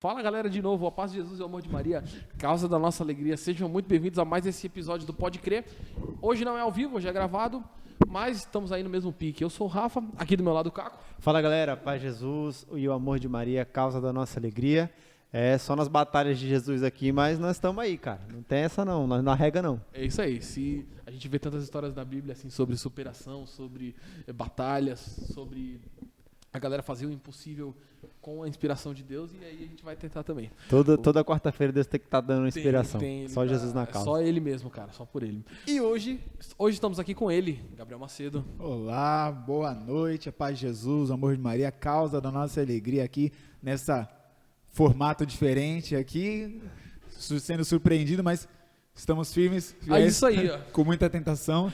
Fala galera, de novo, a paz de Jesus e o amor de Maria, causa da nossa alegria. Sejam muito bem-vindos a mais esse episódio do Pode Crer. Hoje não é ao vivo, hoje é gravado, mas estamos aí no mesmo pique. Eu sou o Rafa, aqui do meu lado o Caco. Fala galera, paz de Jesus e o amor de Maria, causa da nossa alegria. É só nas batalhas de Jesus aqui, mas nós estamos aí, cara. Não tem essa não, nós não arrega não. É isso aí, se a gente vê tantas histórias da Bíblia assim, sobre superação, sobre batalhas, sobre a galera fazer o impossível com a inspiração de Deus, e aí a gente vai tentar também. Toda quarta-feira Deus tem que estar dando inspiração. Só Jesus na causa. Só ele mesmo, cara, só por ele. E hoje estamos aqui com ele, Gabriel Macedo. Olá, boa noite, a paz de Jesus, o amor de Maria, causa da nossa alegria aqui nessa formato diferente aqui, sendo surpreendido, mas estamos firmes. É isso aí, ó. Com muita tentação.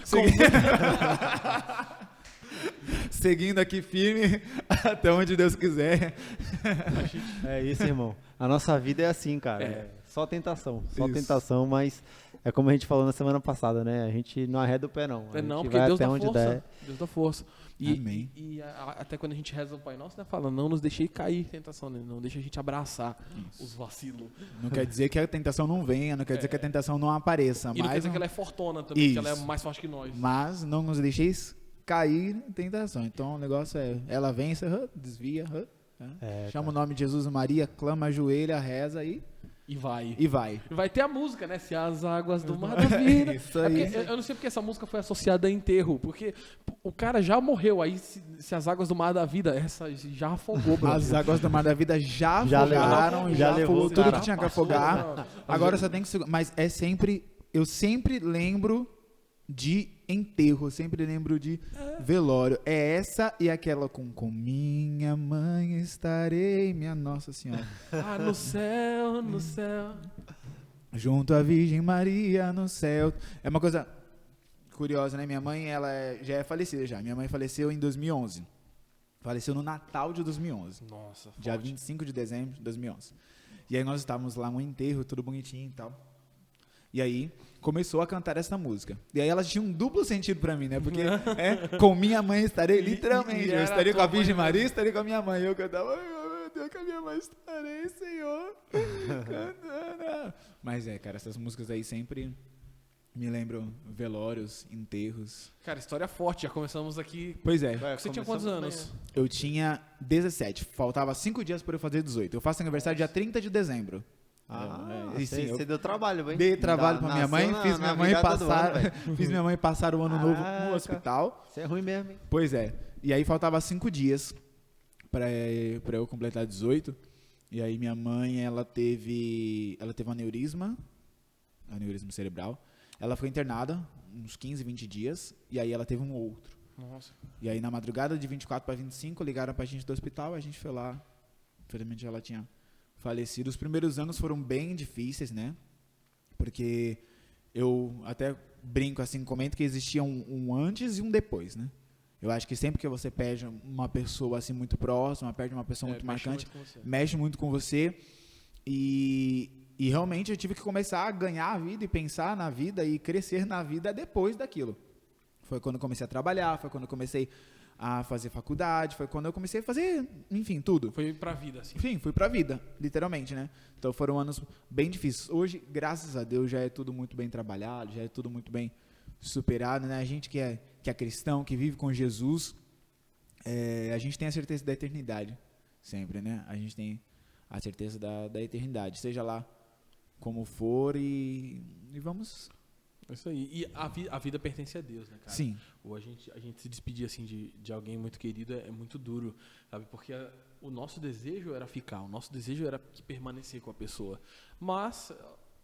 Seguindo aqui firme até onde Deus quiser. É isso, irmão. A nossa vida é assim, cara. É só tentação, mas é como a gente falou na semana passada, né? A gente não arreda o pé, não. Não, porque vai Deus até dá onde força. der. Deus dá força. Amém. E até quando a gente reza o Pai Nosso, né? Fala, não nos deixei cair em tentação, né? Não deixa a gente abraçar os vacilos. Não quer dizer que a tentação não venha, não quer dizer que a tentação não apareça. E não quer dizer que ela é fortona também, que ela é mais forte que nós. Mas não nos deixeis cair em tentação. Então o negócio é, ela vem, você desvia, chama o nome de Jesus e Maria, clama, ajoelha, reza e vai. E vai. Vai ter a música, né? Se as águas do mar da vida. Isso aí. Eu não sei porque essa música foi associada a enterro, porque o cara já morreu, aí se as águas do mar da vida, essa já afogou, bro. As águas do mar da vida já afogaram, já levou tudo que tinha que afogar. Agora só tem que segurar. Mas é sempre, eu sempre lembro de enterro, eu sempre lembro de velório. É essa e aquela com minha mãe estarei, minha Nossa Senhora. Ah, no céu, no céu. Junto à Virgem Maria no céu. É uma coisa curiosa, né? Minha mãe, ela já é falecida já. Minha mãe faleceu em 2011. Faleceu no Natal de 2011. Nossa, dia 25 de dezembro de 2011. E aí nós estávamos lá no enterro, tudo bonitinho e tal. E aí começou a cantar essa música. E aí ela tinha um duplo sentido pra mim, né? Porque com minha mãe estarei, literalmente. Eu estaria com a Virgem Maria, estaria com a minha mãe. Eu cantava, ai meu Deus, com a minha mãe estarei, Senhor. Cantando. Mas cara, essas músicas aí sempre me lembram velórios, enterros. Cara, história forte, já começamos aqui. Pois é. Você tinha quantos anos? Eu tinha 17, faltava 5 dias para eu fazer 18. Eu faço aniversário dia 30 de dezembro. Você deu trabalho, hein? Dei trabalho pra minha mãe, fiz minha mãe passar o ano novo no hospital. Isso é ruim mesmo, hein? Pois é. E aí faltava 5 dias pra eu completar 18. E aí minha mãe, ela teve um aneurisma cerebral. Ela foi internada uns 15, 20 dias. E aí ela teve um outro. Nossa. E aí na madrugada de 24 para 25, ligaram pra gente do hospital. A gente foi lá. Infelizmente ela tinha falecido. Os primeiros anos foram bem difíceis, né? Porque eu até brinco assim, comento que existia um antes e um depois, né? Eu acho que sempre que você perde uma pessoa assim muito próxima, perde uma pessoa muito marcante, mexe muito com você. E realmente eu tive que começar a ganhar a vida e pensar na vida e crescer na vida depois daquilo. Foi quando eu comecei a trabalhar, foi quando eu comecei a fazer faculdade, foi quando eu comecei a fazer, enfim, tudo. Foi pra vida, assim. Enfim, fui pra vida, literalmente, né? Então foram anos bem difíceis. Hoje, graças a Deus, já é tudo muito bem trabalhado, já é tudo muito bem superado, né? A gente que é cristão, que vive com Jesus, a gente tem a certeza da eternidade, sempre, né? A gente tem a certeza da eternidade, seja lá como for e vamos... Isso aí. E a vida pertence a Deus, né, cara? Sim. Ou a gente se despedir, assim, de alguém muito querido é muito duro, sabe? Porque o nosso desejo era ficar, o nosso desejo era permanecer com a pessoa. Mas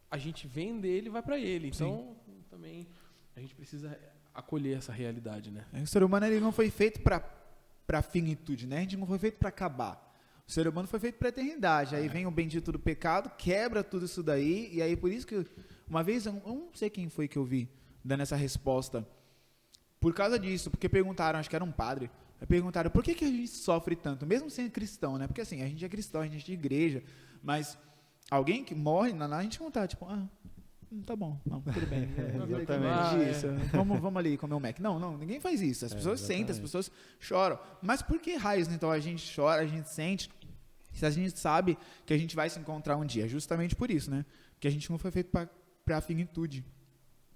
a gente vem dele e vai pra ele. Então, também, a gente precisa acolher essa realidade, né? O ser humano, ele não foi feito pra finitude, né? A gente não foi feito pra acabar. O ser humano foi feito pra eternidade. Aí vem o bendito do pecado, quebra tudo isso daí, e aí por isso que... Uma vez, eu não sei quem foi que eu vi dando essa resposta, por causa disso, porque perguntaram, acho que era um padre, perguntaram por que a gente sofre tanto, mesmo sendo cristão, né? Porque assim, a gente é cristão, a gente é de igreja, mas alguém que morre, a gente não tá, tipo, tá bom, não, tudo bem. Vamos ali comer um Mac. Não, ninguém faz isso. As pessoas sentem, as pessoas choram. Mas por que raios, então, a gente chora, a gente sente, Se a gente sabe que a gente vai se encontrar um dia, justamente por isso, né? Porque a gente não foi feito para finitude.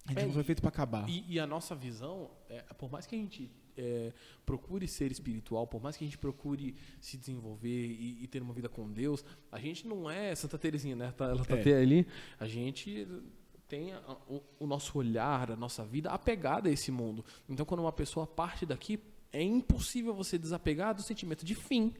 A gente não foi feito para acabar. E a nossa visão, por mais que a gente procure ser espiritual, por mais que a gente procure se desenvolver e ter uma vida com Deus, a gente não é Santa Teresinha, né? Ela tá até ali. A gente tem o nosso olhar, a nossa vida apegada a esse mundo. Então, quando uma pessoa parte daqui, é impossível você desapegar do sentimento de fim.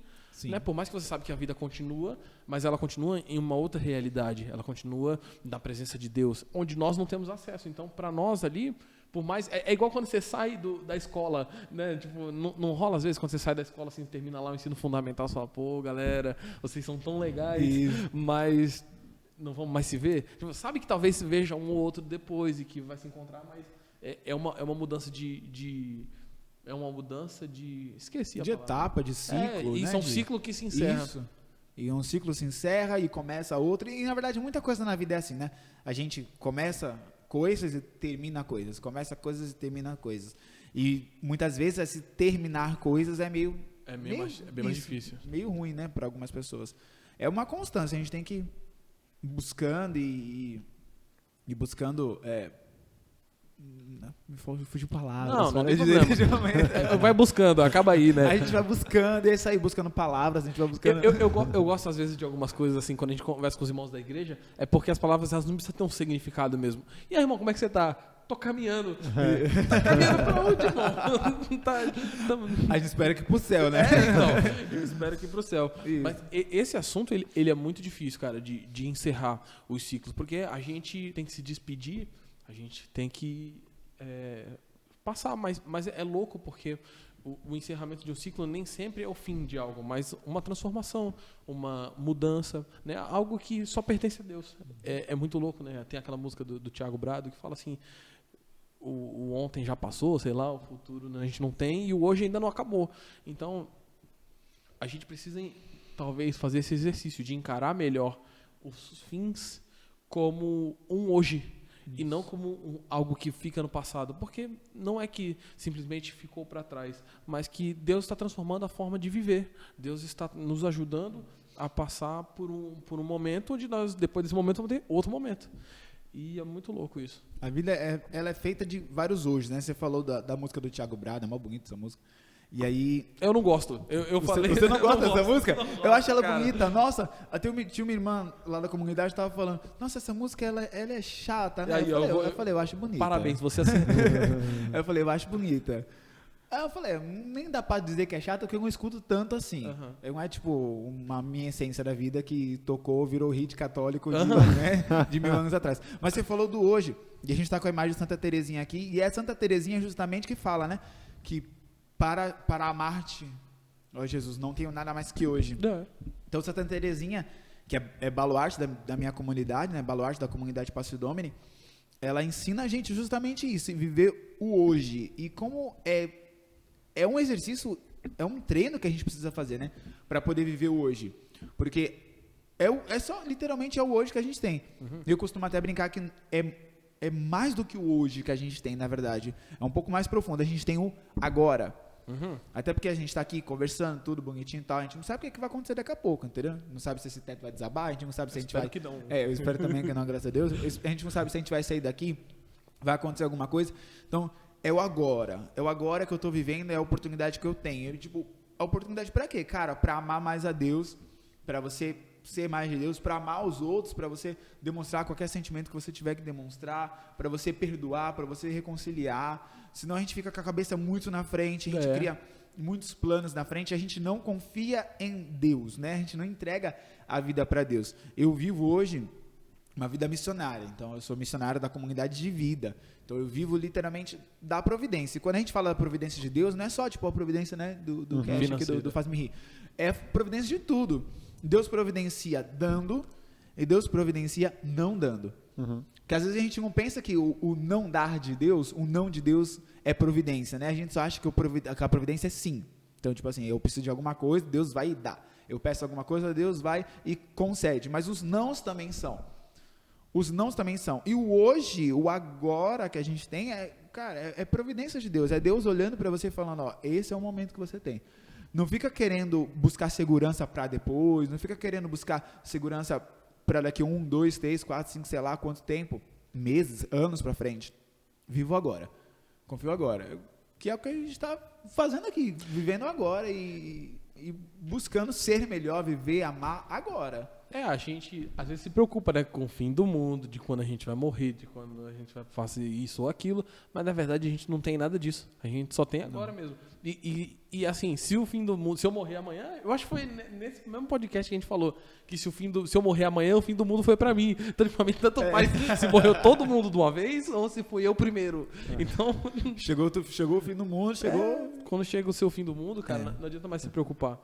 Né? Por mais que você sabe que a vida continua, mas ela continua em uma outra realidade. Ela continua na presença de Deus, onde nós não temos acesso. Então, para nós ali, por mais... É igual quando você sai da escola, né? Tipo, não rola às vezes quando você sai da escola, assim, termina lá o ensino fundamental, você fala, pô, galera, vocês são tão legais, mas não vamos mais se ver. Tipo, sabe que talvez se veja um ou outro depois e que vai se encontrar, mas é uma mudança é uma mudança de... Esqueci a palavra. Etapa, de ciclo, isso né? É um ciclo que se encerra. Isso. E um ciclo se encerra e começa outro. E, na verdade, muita coisa na vida é assim, né? A gente começa coisas e termina coisas. Começa coisas e termina coisas. E, muitas vezes, esse terminar coisas é bem mais difícil. Meio ruim, né? Para algumas pessoas. É uma constância. A gente tem que ir buscando e buscando... Me fugiu palavras. Não tem problema. Vai buscando, acaba aí, né? A gente vai buscando, é isso aí, buscando palavras, a gente vai buscando... Eu gosto, às vezes, de algumas coisas, assim, quando a gente conversa com os irmãos da igreja, é porque as palavras, elas não precisam ter um significado mesmo. E aí, irmão, como é que você tá? Tô caminhando. Tá caminhando pra onde, irmão? A gente espera que pro céu, né? Então, eu espero que pro céu. Isso. Mas esse assunto, ele é muito difícil, cara, de encerrar os ciclos, porque a gente tem que se despedir. A gente tem que passar, mas é louco porque o encerramento de um ciclo nem sempre é o fim de algo, mas uma transformação, uma mudança, né? Algo que só pertence a Deus. É muito louco, né? Tem aquela música do Thiago Brado que fala assim, o ontem já passou, sei lá, o futuro a gente não tem e o hoje ainda não acabou. Então, a gente precisa talvez fazer esse exercício de encarar melhor os fins como um hoje. E não como algo que fica no passado, porque não é que simplesmente ficou para trás, mas que Deus está transformando a forma de viver. Deus está nos ajudando a passar por um momento onde nós, depois desse momento, vamos ter outro momento. E é muito louco isso. A vida ela é feita de vários hoje, né? Você falou da música do Thiago Brado, é mó bonita essa música. E aí... Eu não gosto. Eu falei... Você não gosta dessa música? Eu acho ela cara. bonita. Nossa, tinha uma irmã lá da comunidade que tava falando, nossa, essa música ela é chata, né? Aí, eu falei, eu acho bonita. Parabéns, você acertou. Eu falei, eu acho bonita. Aí eu falei, nem dá pra dizer que é chata, porque eu não escuto tanto assim. Não é tipo uma minha essência da vida que tocou, virou hit católico de 1000 anos atrás. Mas você falou do hoje, e a gente tá com a imagem de Santa Teresinha aqui, e é Santa Teresinha justamente que fala, né? Que para amar-te, ó Jesus, não tenho nada mais que hoje. Então Santa Teresinha, que é baluarte da minha comunidade, né? Baluarte da comunidade Passo Domini, ela ensina a gente justamente isso, viver o hoje. E como é um exercício, é um treino que a gente precisa fazer, né? Para poder viver o hoje. Porque é só, literalmente, é o hoje que a gente tem. Eu costumo até brincar que é mais do que o hoje que a gente tem, na verdade. É um pouco mais profundo. A gente tem o agora. Até porque a gente está aqui conversando, tudo bonitinho e tal. A gente não sabe o que vai acontecer daqui a pouco, entendeu? Não sabe se esse teto vai desabar, a gente não sabe se a gente vai... que não. eu espero também que não, graças a Deus. A gente não sabe se a gente vai sair daqui, vai acontecer alguma coisa. Então, é o agora. É o agora que eu estou vivendo, é a oportunidade que eu tenho. A oportunidade para quê? Cara, para amar mais a Deus, para você ser mais de Deus, para amar os outros, para você demonstrar qualquer sentimento que você tiver que demonstrar, para você perdoar, para você reconciliar. Senão a gente fica com a cabeça muito na frente, a gente cria muitos planos na frente, a gente não confia em Deus, né? A gente não entrega a vida para Deus. Eu vivo hoje uma vida missionária, então eu sou missionário da comunidade de vida, então eu vivo literalmente da providência. E quando a gente fala da providência de Deus, não é só tipo a providência, né, do cash aqui do Faz-me Rir, é providência de tudo. Deus providencia dando e Deus providencia não dando. Porque às vezes a gente não pensa que o não dar de Deus, o não de Deus é providência, né? A gente só acha que a providência é sim. Então, tipo assim, eu preciso de alguma coisa, Deus vai e dá. Eu peço alguma coisa, Deus vai e concede. Mas os nãos também são. Os nãos também são. E o hoje, o agora que a gente tem, cara, é providência de Deus. É Deus olhando para você e falando, ó, esse é o momento que você tem. Não fica querendo buscar segurança para depois, não fica querendo buscar segurança para daqui 1, 2, 3, 4, 5, sei lá quanto tempo, meses, anos para frente. Vivo agora, confio agora, que é o que a gente está fazendo aqui, vivendo agora e buscando ser melhor, viver, amar agora. A gente às vezes se preocupa, né, com o fim do mundo, de quando a gente vai morrer, de quando a gente vai fazer isso ou aquilo, mas na verdade a gente não tem nada disso. A gente só tem agora mesmo. E assim, se o fim do mundo, se eu morrer amanhã, eu acho que foi nesse mesmo podcast que a gente falou, que se eu morrer amanhã, o fim do mundo foi pra mim. Então, pra mim, tanto faz se morreu todo mundo de uma vez ou se fui eu primeiro. Então, chegou o fim do mundo, quando chega o seu fim do mundo, cara, não adianta mais se preocupar.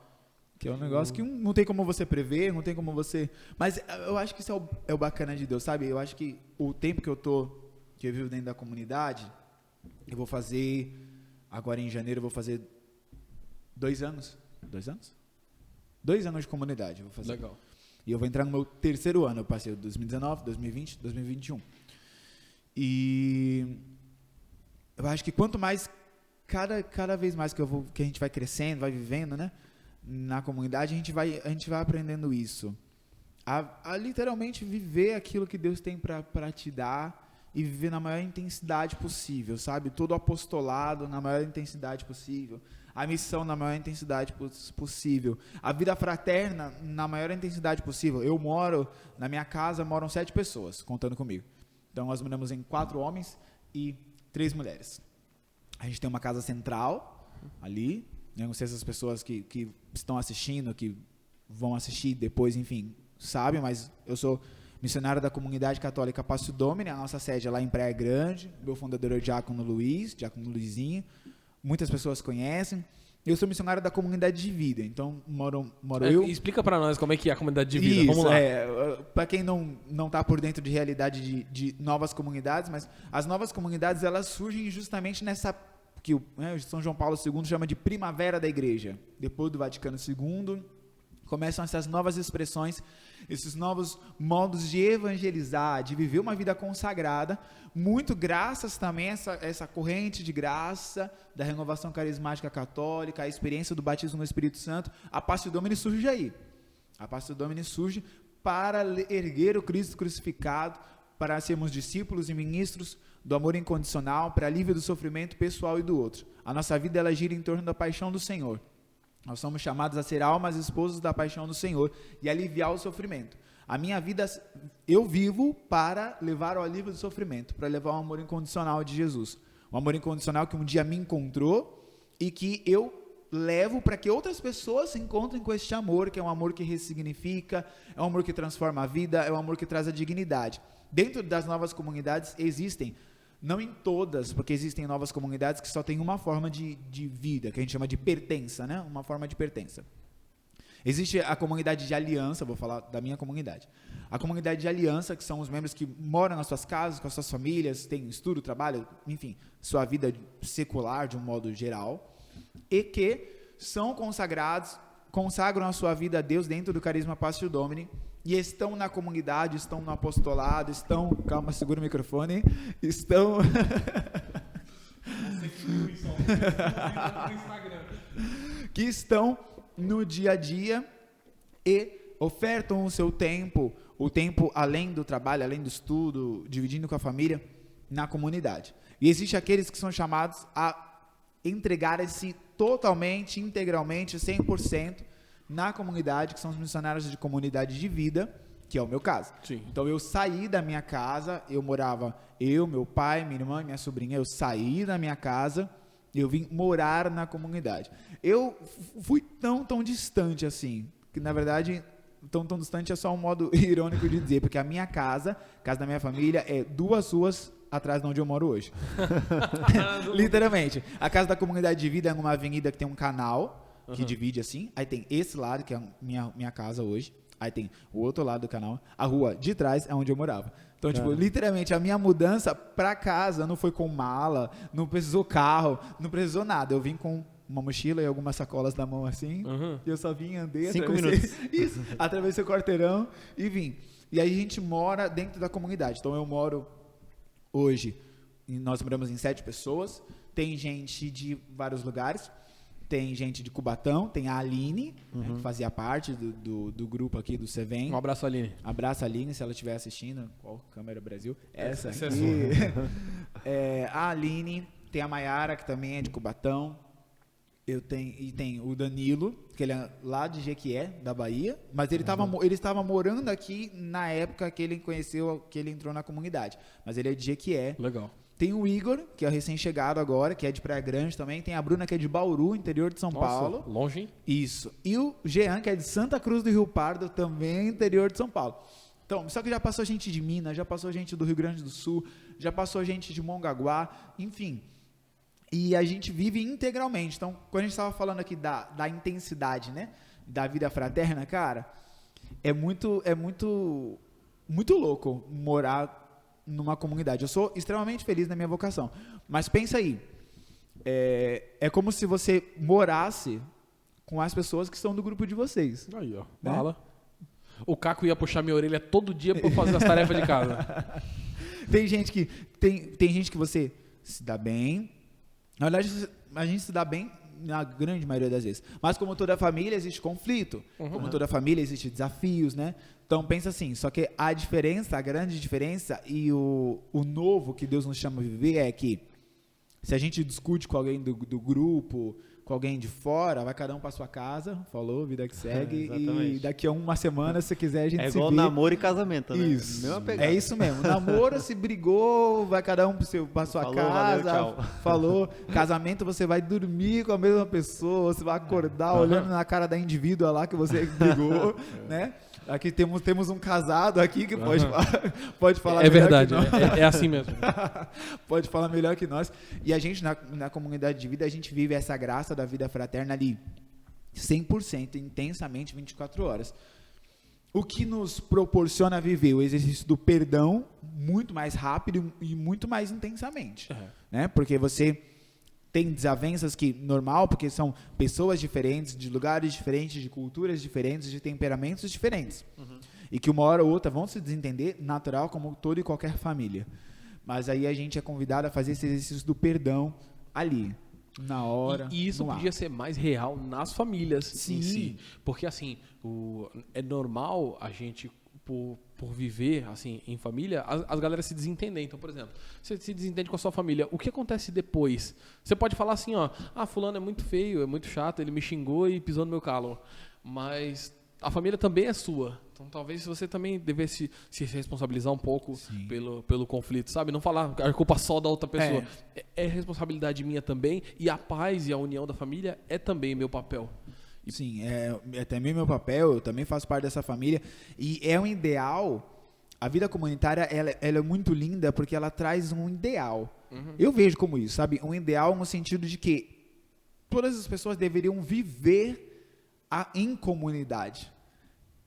Que é um negócio que não tem como você prever, não tem como você... Mas eu acho que isso é o bacana de Deus, sabe? Eu acho que o tempo que eu vivo dentro da comunidade, eu vou fazer... Agora em janeiro eu vou fazer 2 anos. 2 anos? 2 anos de comunidade eu vou fazer. Legal. E eu vou entrar no meu 3º ano. Eu passei 2019, 2020, 2021. E eu acho que quanto mais... Cada vez mais que a gente vai crescendo, vai vivendo, né? Na comunidade, a gente vai aprendendo isso. A literalmente viver aquilo que Deus tem para te dar e viver na maior intensidade possível, sabe? Todo o apostolado na maior intensidade possível. A missão na maior intensidade possível. A vida fraterna na maior intensidade possível. Na minha casa moram 7 pessoas, contando comigo. Então, nós moramos em 4 homens e 3 mulheres. A gente tem uma casa central ali. Eu não sei se as pessoas que estão assistindo, que vão assistir depois, enfim, sabem, mas eu sou missionário da Comunidade Católica Passo Domini, a nossa sede é lá em Praia Grande, meu fundador é o Diácono Luizinho, muitas pessoas conhecem. Eu sou missionário da Comunidade de Vida, então moro eu... Explica para nós como é que é a Comunidade de Vida, vamos lá. Para quem não está por dentro de realidade de novas comunidades, mas as novas comunidades, elas surgem justamente nessa... que o São João Paulo II chama de primavera da igreja. Depois do Vaticano II, começam essas novas expressões, esses novos modos de evangelizar, de viver uma vida consagrada, muito graças também a essa corrente de graça da renovação carismática católica, a experiência do batismo no Espírito Santo. A Passio Domini surge aí. A Passio Domini surge para erguer o Cristo crucificado, para sermos discípulos e ministros do amor incondicional, para alívio do sofrimento pessoal e do outro. A nossa vida, ela gira em torno da paixão do Senhor. Nós somos chamados a ser almas esposas da paixão do Senhor e aliviar o sofrimento. A minha vida, eu vivo para levar o alívio do sofrimento, para levar o amor incondicional de Jesus. O amor incondicional que um dia me encontrou e que eu levo para que outras pessoas se encontrem com este amor, que é um amor que ressignifica, é um amor que transforma a vida, é um amor que traz a dignidade. Dentro das novas comunidades existem, não em todas, porque existem novas comunidades que só têm uma forma de vida, que a gente chama de pertença, né? Uma forma de pertença. Existe a comunidade de aliança, vou falar da minha comunidade. A comunidade de aliança, que são os membros que moram nas suas casas, com as suas famílias, têm estudo, trabalho, enfim, sua vida secular de um modo geral, e que são consagrados, consagram a sua vida a Deus dentro do carisma Passio Domini, e estão na comunidade, estão no apostolado, calma, segura o microfone, estão... Você que viu isso no Instagram. Que estão no dia a dia e ofertam o seu tempo, o tempo além do trabalho, além do estudo, dividindo com a família, na comunidade. E existem aqueles que são chamados a entregarem-se totalmente, integralmente, 100%, na comunidade, que são os missionários de comunidade de vida, que é o meu caso. Sim. Então eu saí da minha casa, eu morava, meu pai, minha irmã, minha sobrinha, eu saí da minha casa, eu vim morar na comunidade. Eu fui tão distante assim, que na verdade, tão distante é só um modo irônico de dizer, porque a minha casa da minha família, é 2 ruas atrás de onde eu moro hoje. Literalmente. A casa da comunidade de vida é numa avenida que tem um canal, que divide assim, aí tem esse lado, que é a minha casa hoje, aí tem o outro lado do canal, a rua de trás é onde eu morava. Então, tipo, literalmente, a minha mudança pra casa não foi com mala, não precisou carro, não precisou nada, eu vim com uma mochila e algumas sacolas na mão assim, e eu só vim, andei, 5 minutos. Isso, atravessei o quarteirão e vim. E aí a gente mora dentro da comunidade, então eu moro hoje, nós moramos em 7 pessoas, tem gente de vários lugares. tem gente de Cubatão, tem a Aline, né, que fazia parte do grupo aqui do Cevem. Um abraço, Aline. Abraço, Aline, se ela estiver assistindo. Qual câmera Brasil? Essa é aqui. A Aline, tem a Maiara, que também é de Cubatão. E tem o Danilo, que ele é lá de Jequié, da Bahia, mas ele estava morando aqui na época que ele conheceu, que ele entrou na comunidade. Mas ele é de Jequié. Legal. Tem o Igor, que é recém-chegado agora, que é de Praia Grande também. Tem a Bruna, que é de Bauru, interior de São Paulo. Longe, hein? Isso. E o Jean, que é de Santa Cruz do Rio Pardo, também interior de São Paulo. Então, só que já passou gente de Minas, já passou gente do Rio Grande do Sul, já passou gente de Mongaguá, enfim. E a gente vive integralmente. Então, quando a gente estava falando aqui da intensidade, né, da vida fraterna, cara, é muito louco morar numa comunidade. Eu sou extremamente feliz na minha vocação. Mas pensa aí, é como se você morasse com as pessoas que estão do grupo de vocês. Aí, ó. Né? Bala. O Caco ia puxar minha orelha todo dia pra fazer as tarefas de casa. Tem gente que você se dá bem. Na verdade, a gente se dá bem na grande maioria das vezes. Mas como toda família, existe conflito. Como toda família, existe desafios, né? Então, pensa assim, só que a grande diferença e o novo que Deus nos chama a viver é que se a gente discute com alguém do grupo, com alguém de fora, vai cada um para sua casa, falou, vida que segue, e daqui a uma semana, se quiser, a gente se vê. É igual namoro e casamento, né? Isso, é isso mesmo. Namoro, se brigou, vai cada um para sua casa, valeu, tchau. falou. Casamento, você vai dormir com a mesma pessoa, você vai acordar olhando na cara da indivídua lá que você brigou, né? Aqui temos um casado aqui que pode falar melhor verdade, que nós. é assim mesmo. Pode falar melhor que nós. E a gente, na comunidade de vida, a gente vive essa graça da vida fraterna ali 100%, intensamente, 24 horas. O que nos proporciona viver o exercício do perdão muito mais rápido e muito mais intensamente. Né? Porque você tem desavenças que normal, porque são pessoas diferentes, de lugares diferentes, de culturas diferentes, de temperamentos diferentes. E que uma hora ou outra vão se desentender, natural, como toda e qualquer família. Mas aí a gente é convidado a fazer esse exercício do perdão ali, na hora. E isso podia ser mais real nas famílias Sim. em si. Porque assim, é normal a gente, por viver assim em família, as galera se desentendem. Então, por exemplo, você se desentende com a sua família, o que acontece depois? Você pode falar assim, ó, fulano é muito feio, é muito chato, ele me xingou e pisou no meu calo. Mas a família também é sua. Então, talvez você também devesse se responsabilizar um pouco pelo conflito, sabe? Não falar a culpa só da outra pessoa. É responsabilidade minha também, e a paz e a união da família é também meu papel. Sim, é também meu papel, eu também faço parte dessa família. E é um ideal, a vida comunitária ela é muito linda porque ela traz um ideal. Eu vejo como isso, sabe? Um ideal no sentido de que todas as pessoas deveriam viver em comunidade.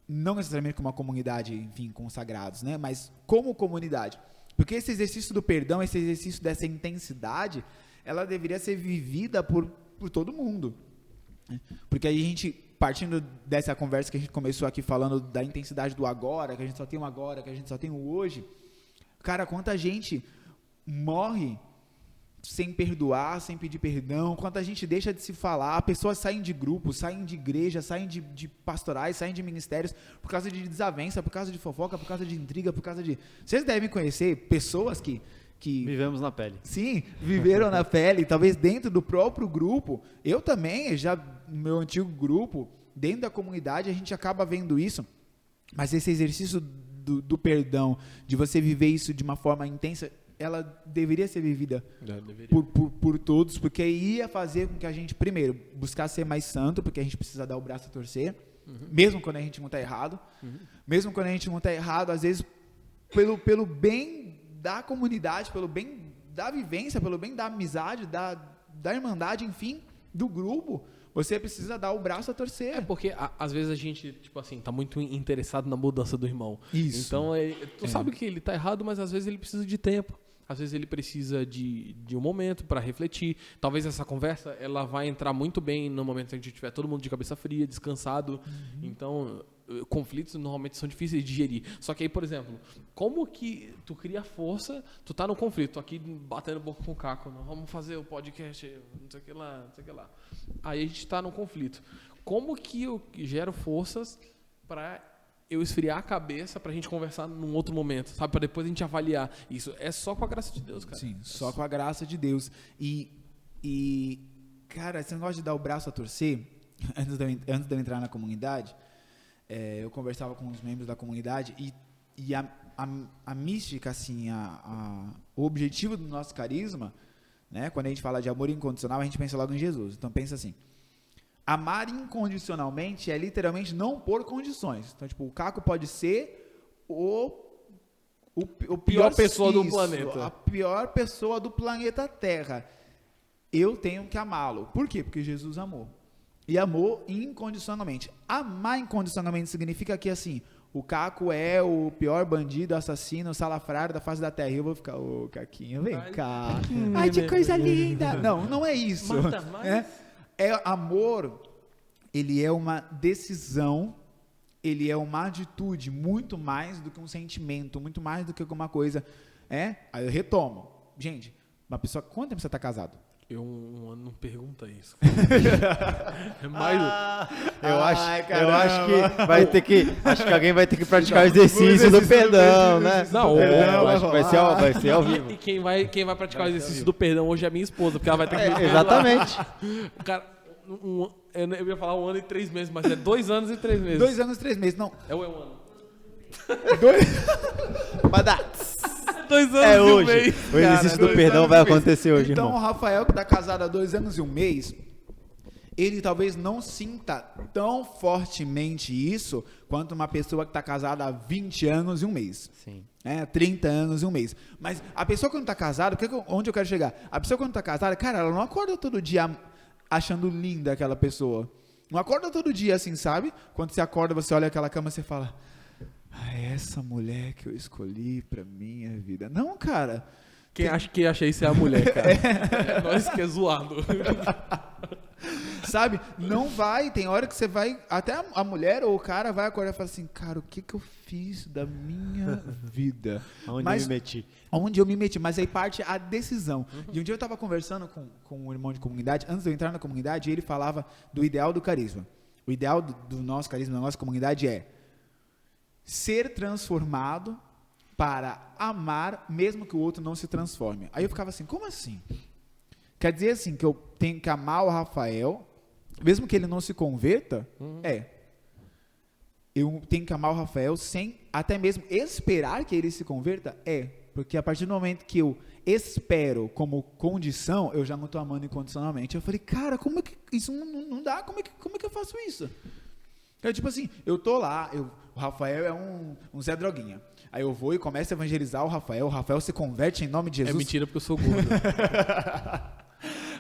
Não necessariamente como uma comunidade, enfim, consagrados, né? Mas como comunidade. Porque esse exercício do perdão, esse exercício dessa intensidade, ela deveria ser vivida por todo mundo. Porque aí a gente, partindo dessa conversa que a gente começou aqui falando da intensidade do agora, que a gente só tem o agora, que a gente só tem o hoje, cara, quanta gente morre sem perdoar, sem pedir perdão, quanta gente deixa de se falar, pessoas saem de grupos, saem de igreja, saem de pastorais, saem de ministérios por causa de desavença, por causa de fofoca, por causa de intriga, por causa de... Vocês devem conhecer pessoas que vivemos na pele. Sim, viveram na pele, talvez dentro do próprio grupo. Eu também, já no meu antigo grupo, dentro da comunidade, a gente acaba vendo isso. Mas esse exercício do perdão, de você viver isso de uma forma intensa, ela deveria ser vivida por todos, porque ia fazer com que a gente, primeiro, buscar ser mais santo, porque a gente precisa dar o braço a torcer, mesmo quando a gente não está errado. Mesmo quando a gente não está errado, às vezes, pelo bem da comunidade, pelo bem da vivência, pelo bem da amizade, da irmandade, enfim, do grupo, você precisa dar o braço a torcer. Porque às vezes a gente, tipo assim, tá muito interessado na mudança do irmão. Isso. Então, tu sabe que ele tá errado, mas às vezes ele precisa de tempo. Às vezes ele precisa de um momento para refletir. Talvez essa conversa ela vai entrar muito bem no momento em que a gente tiver todo mundo de cabeça fria, descansado. Então, conflitos normalmente são difíceis de digerir. Só que aí, por exemplo, como que tu cria força, tu tá no conflito, tô aqui batendo boca com o Caco, não, vamos fazer o podcast, não sei o que lá, não sei o que lá. Aí a gente tá no conflito. Como que eu gero forças para eu esfriar a cabeça pra gente conversar num outro momento, sabe? Pra depois a gente avaliar. Isso é só com a graça de Deus, cara. Sim, só com a graça de Deus. E cara, esse negócio de dar o braço a torcer, antes de eu entrar na comunidade, eu conversava com os membros da comunidade e a mística, assim, o objetivo do nosso carisma, né, quando a gente fala de amor incondicional, a gente pensa logo em Jesus. Então pensa assim, amar incondicionalmente é literalmente não pôr condições. Então, tipo, o Caco pode ser o pior pessoa do planeta. A pior pessoa do planeta Terra. Eu tenho que amá-lo. Por quê? Porque Jesus amou. E amou incondicionalmente. Amar incondicionalmente significa que, assim, o Caco é o pior bandido, assassino, salafrário da face da terra. E eu vou ficar, ô, Caquinho, vem cá. Ai, que coisa linda. Não é isso. Mata mais. Amor, ele é uma decisão, ele é uma atitude, muito mais do que um sentimento, muito mais do que alguma coisa. Aí eu retomo. Gente, uma pessoa, quanto tempo você está casado? Um ano não pergunta isso. É mais. Eu acho que vai ter que. Acho que alguém vai ter que praticar o exercício do perdão, né? Não, acho que vai ser ao vivo. E quem vai praticar o exercício do perdão hoje é a minha esposa, porque ela vai ter que. Exatamente. Cara, eu ia falar 1 ano e 3 meses, mas é 2 anos e 3 meses. 2 anos e 3 meses, não. É um ano. 2 anos e hoje. mês. O exercício do perdão vai acontecer hoje, então, irmão. o Rafael, que está casado há 2 anos e 1 mês, ele talvez não sinta tão fortemente isso quanto uma pessoa que está casada há 20 anos e 1 mês. Sim. 30 anos e 1 mês. Mas a pessoa que não está casada, onde eu quero chegar? A pessoa que não está casada, cara, ela não acorda todo dia achando linda aquela pessoa. Não acorda todo dia assim, sabe? Quando você acorda, você olha aquela cama e você fala... essa mulher que eu escolhi pra minha vida. Não, cara. Quem acha isso é a mulher, cara. É nós que é zoado. Sabe? Não vai. Tem hora que você vai... Até a mulher ou o cara vai acordar e falar assim, cara, o que eu fiz da minha vida? Onde eu me meti. Mas aí parte a decisão. E um dia eu tava conversando com um irmão de comunidade, antes de eu entrar na comunidade, e ele falava do ideal do carisma. O ideal do nosso carisma, da nossa comunidade é ser transformado para amar, mesmo que o outro não se transforme. Aí eu ficava assim, como assim? Quer dizer assim, que eu tenho que amar o Rafael, mesmo que ele não se converta? Eu tenho que amar o Rafael sem até mesmo esperar que ele se converta? Porque a partir do momento que eu espero como condição, eu já não estou amando incondicionalmente. Eu falei, cara, como é que isso não dá? Como é que eu faço isso? Tipo assim, eu tô lá, o Rafael é um Zé Droguinha. Aí eu vou e começo a evangelizar o Rafael se converte em nome de Jesus. É mentira porque eu sou gordo.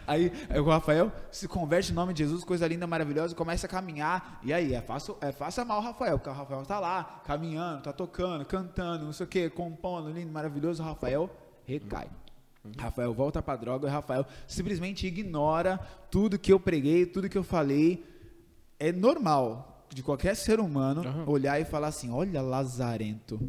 Aí o Rafael se converte em nome de Jesus, coisa linda, maravilhosa, começa a caminhar. E aí, é fácil amar o Rafael, porque o Rafael tá lá, caminhando, tá tocando, cantando, não sei o que, compondo, lindo, maravilhoso. O Rafael recai. Rafael volta pra droga e o Rafael simplesmente ignora tudo que eu preguei, tudo que eu falei. É normal de qualquer ser humano olhar e falar assim, olha lazarento,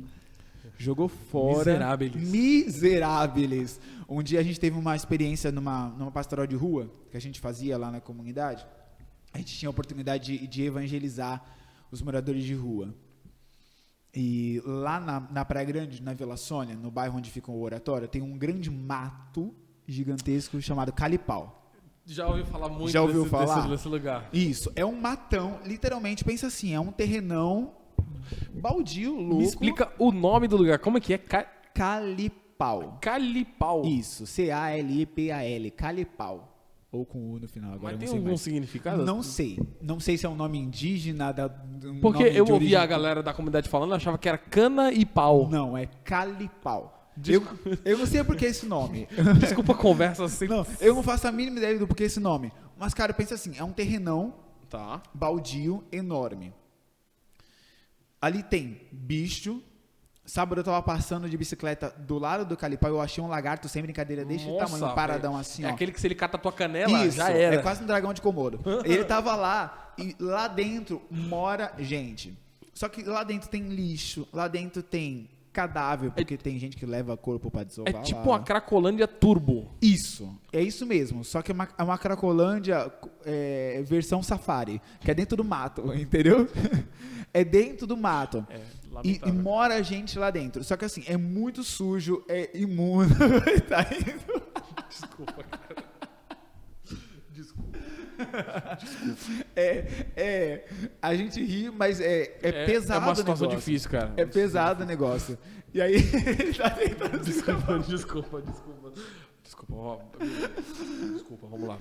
jogou fora, miseráveis. Um dia a gente teve uma experiência numa pastoral de rua, que a gente fazia lá na comunidade, a gente tinha a oportunidade de evangelizar os moradores de rua, e lá na Praia Grande, na Vila Sônia, no bairro onde fica o oratório, tem um grande mato gigantesco chamado Calipau. Já ouviu falar muito desse lugar. Isso, é um matão, literalmente, pensa assim, é um terrenão baldio, louco. Me explica o nome do lugar, como é que é? Calipau. Calipau. Isso, C-A-L-I-P-A-L, Calipau. Ou com U no final, agora mas não sei tem algum mais. significado? Não sei. Não sei se é um nome indígena. Porque eu ouvia a galera da comunidade falando, eu achava que era cana e pau. Não, é Calipau. Eu não sei por que esse nome. Desculpa a conversa assim. Não, eu não faço a mínima ideia do porquê esse nome. Mas, cara, pensa assim, é um terrenão baldio enorme. Ali tem bicho. Sábado eu tava passando de bicicleta do lado do Calipau, eu achei um lagarto sem brincadeira desse tamanho, um paradão assim, ó. É aquele que se ele cata a tua canela, isso, já era. É quase um dragão de Komodo. Ele tava lá, e lá dentro mora gente. Só que lá dentro tem lixo, lá dentro tem cadáver, porque tem gente que leva corpo pra desovar É tipo lá. uma Cracolândia turbo. Isso, é isso mesmo. Só que é uma Cracolândia versão safari, que é dentro do mato, entendeu? É dentro do mato. E Lamentável. mora gente lá dentro. Só que assim, é muito sujo, é imundo. Tá indo? Desculpa, cara. Desculpa. A gente ri, mas é pesado É uma o situação negócio. difícil, cara. É pesado o negócio. E aí, ele tá tentando Desculpa. Desculpa, vamos lá.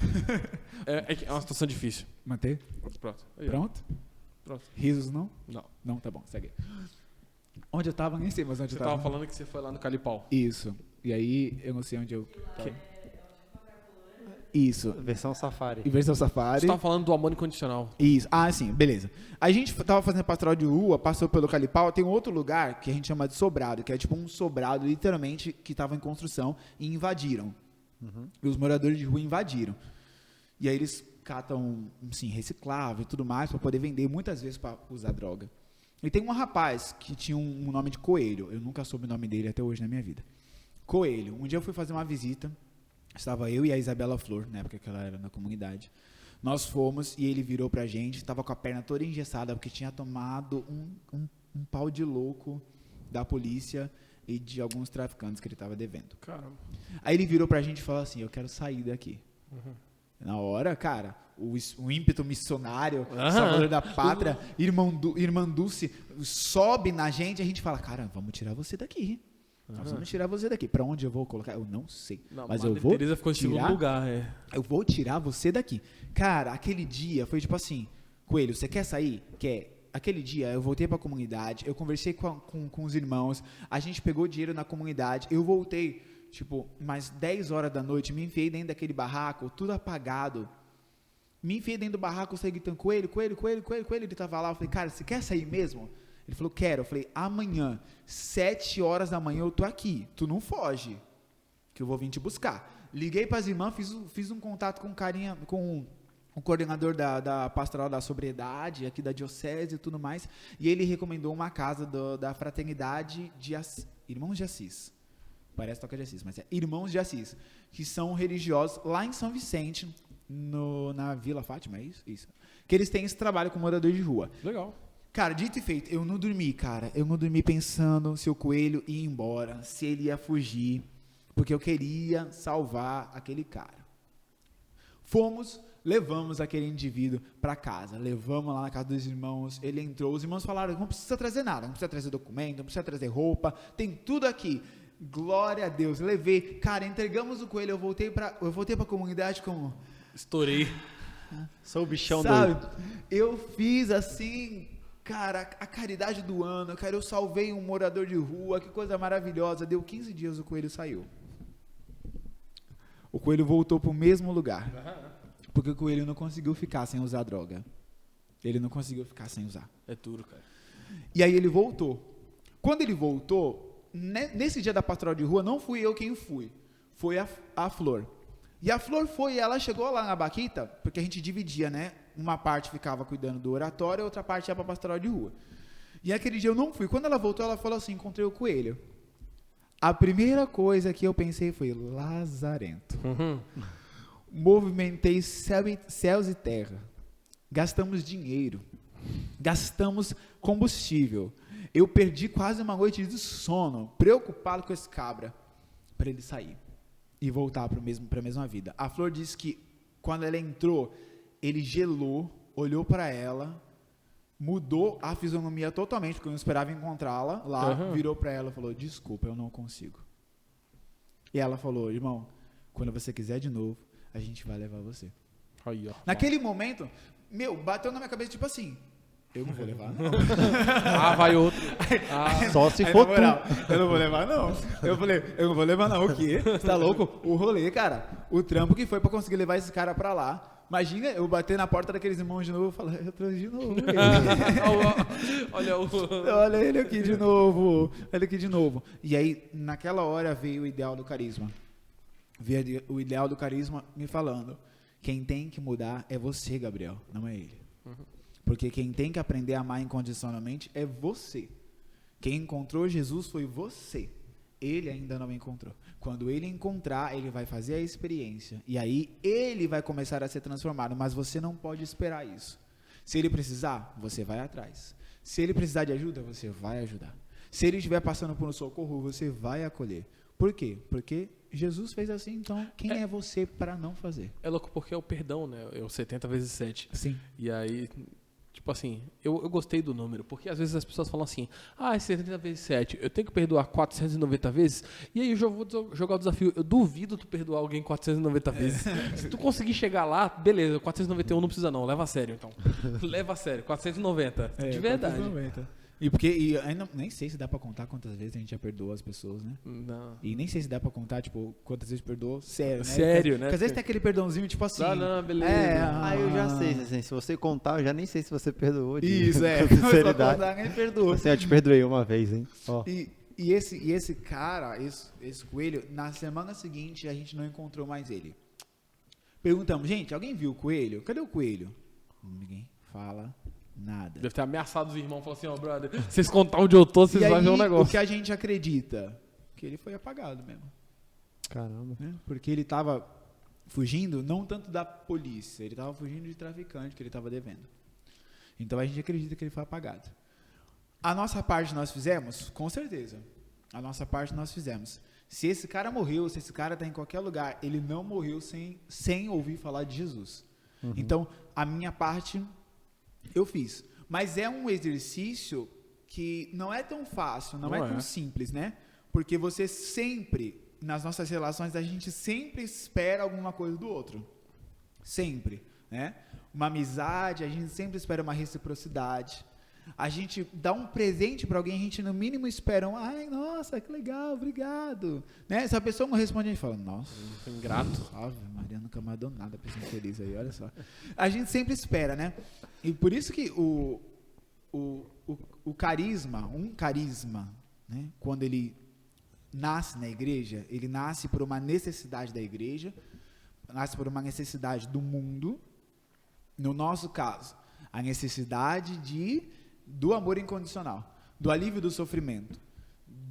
É uma situação difícil. manter. Pronto. Aí, ó. Pronto? Pronto. Risos não? Não. Não, tá bom, segue. Onde eu tava, nem sei mais onde Você eu tava. tava falando que você foi lá no Calipau. Isso. E aí, eu não sei onde eu tava. Isso. Versão Safari. E versão Safari. Você tava falando do amor incondicional. Isso. Ah, sim, beleza. A gente tava fazendo pastoral de rua, passou pelo Calipau, tem outro lugar que a gente chama de sobrado, que é tipo um sobrado, literalmente, que tava em construção e invadiram. E os moradores de rua invadiram. E aí eles catam, assim, reciclável e tudo mais para poder vender, muitas vezes para usar droga. E tem um rapaz que tinha um nome de Coelho. Eu nunca soube o nome dele até hoje na minha vida. Coelho. Um dia eu fui fazer uma visita. Estava eu e a Isabela Flor, na época que ela era na comunidade. Nós fomos e ele virou pra gente, estava com a perna toda engessada, porque tinha tomado um pau de louco da polícia e de alguns traficantes que ele estava devendo. Caramba. Aí ele virou pra gente e falou assim, eu quero sair daqui. Na hora, cara, o ímpeto missionário, salvador da pátria, irmã Dulce, sobe na gente e a gente fala, cara, vamos tirar você daqui. Nós vamos tirar você daqui. Pra onde eu vou colocar? Eu não sei. Não, mas Madre eu vou Teresa ficou em segundo lugar, Eu vou tirar você daqui. Cara, aquele dia foi tipo assim, Coelho, você quer sair? Quer. Aquele dia eu voltei pra comunidade, eu conversei com os irmãos, a gente pegou dinheiro na comunidade, eu voltei, tipo, mais 10 horas da noite, me enfiei dentro daquele barraco, tudo apagado. Me enfiei dentro do barraco, saí gritando, Coelho, ele tava lá, eu falei, cara, você quer sair mesmo? Ele falou, quero. Eu falei, amanhã, 7 horas da manhã eu tô aqui, tu não foge, que eu vou vir te buscar. Liguei para as irmãs, fiz um contato com o coordenador da pastoral da sobriedade, aqui da diocese e tudo mais, e ele recomendou uma casa da fraternidade de Irmãos de Assis. Parece Toca de Assis, mas é Irmãos de Assis, que são religiosos lá em São Vicente, na Vila Fátima, é isso? Isso. Que eles têm esse trabalho com morador de rua. Legal. Cara, dito e feito, eu não dormi, cara. Eu não dormi pensando se o Coelho ia embora, se ele ia fugir, porque eu queria salvar aquele cara. Levamos aquele indivíduo para casa, levamos lá na casa dos irmãos, ele entrou, os irmãos falaram, não precisa trazer nada, não precisa trazer documento, não precisa trazer roupa, tem tudo aqui. Glória a Deus, levei, cara, entregamos o Coelho, eu voltei para a comunidade como... Estourei. Sou o bichão Sabe, doido. eu fiz assim, cara, a caridade do ano, cara, eu salvei um morador de rua, que coisa maravilhosa, deu 15 dias o Coelho saiu. O Coelho voltou pro mesmo lugar, porque o Coelho não conseguiu ficar sem usar droga. Ele não conseguiu ficar sem usar. É duro, cara. E aí ele voltou. Quando ele voltou, nesse dia da pastoral de rua, não fui eu quem fui, foi a Flor. E a Flor ela chegou lá na Baquita, porque a gente dividia, né? Uma parte ficava cuidando do oratório, a outra parte ia para a pastoral de rua. E aquele dia eu não fui. Quando ela voltou, ela falou assim, encontrei o Coelho. A primeira coisa que eu pensei foi, lazarento. Movimentei céus e terra. Gastamos dinheiro. Gastamos combustível. Eu perdi quase uma noite de sono, preocupado com esse cabra, para ele sair e voltar para a mesma vida. A Flor disse que quando ela entrou, ele gelou, olhou para ela, mudou a fisionomia totalmente, porque eu não esperava encontrá-la lá, virou para ela e falou, desculpa, eu não consigo. E ela falou, irmão, quando você quiser de novo, a gente vai levar você. Aí, ó. Naquele momento, bateu na minha cabeça tipo assim, eu não vou levar, não. Vai outro. Só se for tu. Eu não vou levar, não. Eu falei, eu não vou levar, não. O quê? Você tá louco? O rolê, cara. O trampo que foi pra conseguir levar esse cara pra lá. Imagina eu bater na porta daqueles irmãos de novo e falar, eu trouxe de novo. Olha ele aqui de novo. Olha aqui de novo. E aí, naquela hora, veio o ideal do carisma. Veio o ideal do carisma me falando, quem tem que mudar é você, Gabriel, não é ele. Porque quem tem que aprender a amar incondicionalmente é você. Quem encontrou Jesus foi você. Ele ainda não encontrou. Quando ele encontrar, ele vai fazer a experiência. E aí ele vai começar a ser transformado. Mas você não pode esperar isso. Se ele precisar, você vai atrás. Se ele precisar de ajuda, você vai ajudar. Se ele estiver passando por um socorro, você vai acolher. Por quê? Porque Jesus fez assim, então quem é você para não fazer? É louco porque é o perdão, né? É o 70 vezes 7. Sim. E aí, tipo assim, eu gostei do número, porque às vezes as pessoas falam assim, é 70 vezes 7, eu tenho que perdoar 490 vezes? E aí eu vou jogar o desafio, eu duvido tu perdoar alguém 490 vezes. Se tu conseguir chegar lá, beleza, 491 não precisa não, leva a sério então. Leva a sério, 490, de verdade. 490. Ainda nem sei se dá pra contar quantas vezes a gente já perdoou as pessoas, né? Não. E nem sei se dá pra contar, tipo, quantas vezes perdoou, sério, né? Sério, Porque, né? Porque às vezes tem aquele perdãozinho, tipo assim... Não, beleza. Eu já sei, assim, se você contar, eu já nem sei se você perdoou. Isso, com sinceridade. Contar, nem perdoou. Assim, eu te perdoei uma vez, hein? Ó. E esse cara, esse coelho, na semana seguinte a gente não encontrou mais ele. Perguntamos, gente, alguém viu o coelho? Cadê o coelho? Ninguém fala nada. Deve ter ameaçado os irmãos, falou assim, brother, vocês contar onde eu tô, vocês vão ver um negócio. O que a gente acredita? Que ele foi apagado mesmo. Caramba. Né? Porque ele estava fugindo, não tanto da polícia, ele estava fugindo de traficante que ele estava devendo. Então a gente acredita que ele foi apagado. A nossa parte nós fizemos? Com certeza. A nossa parte nós fizemos. Se esse cara morreu, se esse cara está em qualquer lugar, ele não morreu sem ouvir falar de Jesus. Uhum. Então, a minha parte eu fiz. Mas é um exercício que não é tão fácil, não é tão simples, né? Porque você sempre, nas nossas relações, a gente sempre espera alguma coisa do outro. Sempre, né? Uma amizade, a gente sempre espera uma reciprocidade. A gente dá um presente para alguém, a gente no mínimo espera ai, nossa, que legal, obrigado. Né? Se a pessoa não responde, a gente fala, nossa, ingrato. Ave Maria, nunca mandou nada pra gente feliz aí, olha só. A gente sempre espera, né? E por isso que o carisma, né? Quando ele nasce na igreja, ele nasce por uma necessidade da igreja, nasce por uma necessidade do mundo. No nosso caso, a necessidade do amor incondicional, do alívio do sofrimento,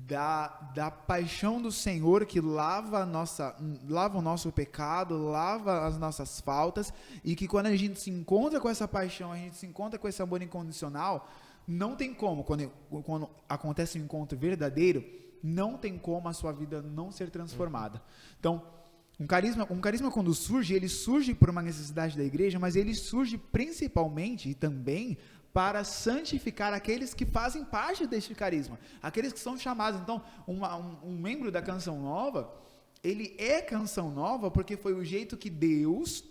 da paixão do Senhor que lava o nosso pecado, lava as nossas faltas, e que quando a gente se encontra com essa paixão, a gente se encontra com esse amor incondicional, não tem como, quando acontece um encontro verdadeiro, não tem como a sua vida não ser transformada. Então, um carisma quando surge, ele surge por uma necessidade da igreja, mas ele surge principalmente e também para santificar aqueles que fazem parte deste carisma, aqueles que são chamados. Então, um membro da Canção Nova, ele é Canção Nova porque foi o jeito que Deus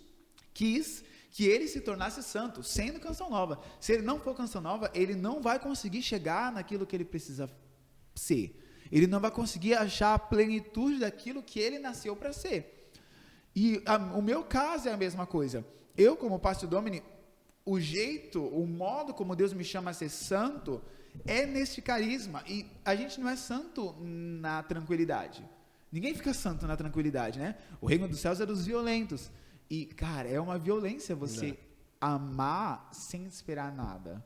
quis que ele se tornasse santo, sendo Canção Nova. Se ele não for Canção Nova, ele não vai conseguir chegar naquilo que ele precisa ser. Ele não vai conseguir achar a plenitude daquilo que ele nasceu para ser. E o meu caso é a mesma coisa. Eu, como pastor Domini, o modo como Deus me chama a ser santo é neste carisma. E a gente não é santo na tranquilidade. Ninguém fica santo na tranquilidade, né? O reino dos céus é dos violentos. E, cara, é uma violência você amar sem esperar nada.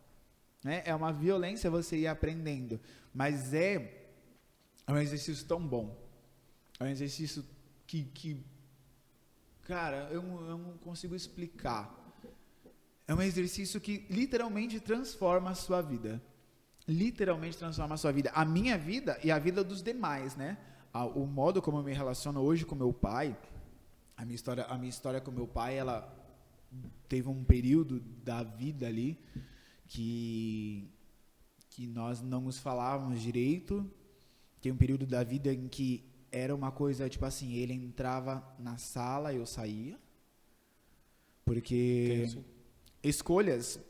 Né? É uma violência você ir aprendendo. Mas é um exercício tão bom. É um exercício que cara, eu não consigo explicar. É um exercício que literalmente transforma a sua vida. Literalmente transforma a sua vida. A minha vida e a vida dos demais, né? O modo como eu me relaciono hoje com meu pai, a minha história com meu pai, ela teve um período da vida ali que nós não nos falávamos direito. Tem um período da vida em que era uma coisa, tipo assim, ele entrava na sala e eu saía. Porque escolhas,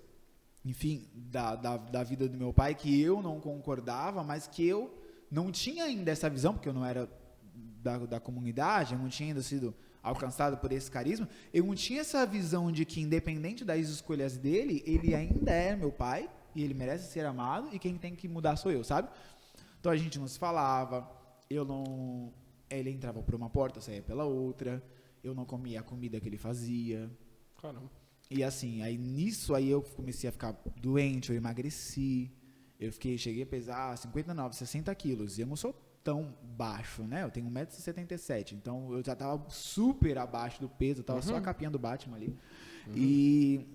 enfim, da vida do meu pai que eu não concordava, mas que eu não tinha ainda essa visão, porque eu não era da comunidade, eu não tinha ainda sido alcançado por esse carisma, eu não tinha essa visão de que, independente das escolhas dele, ele ainda é meu pai, e ele merece ser amado, e quem tem que mudar sou eu, sabe? Então a gente não se falava, ele entrava por uma porta, eu saía pela outra, eu não comia a comida que ele fazia. Caramba. E assim, aí nisso aí eu comecei a ficar doente, eu emagreci, cheguei a pesar 59, 60 quilos, e eu não sou tão baixo, né? Eu tenho 1,77 m, então eu já tava super abaixo do peso, eu tava só a capinha do Batman ali. E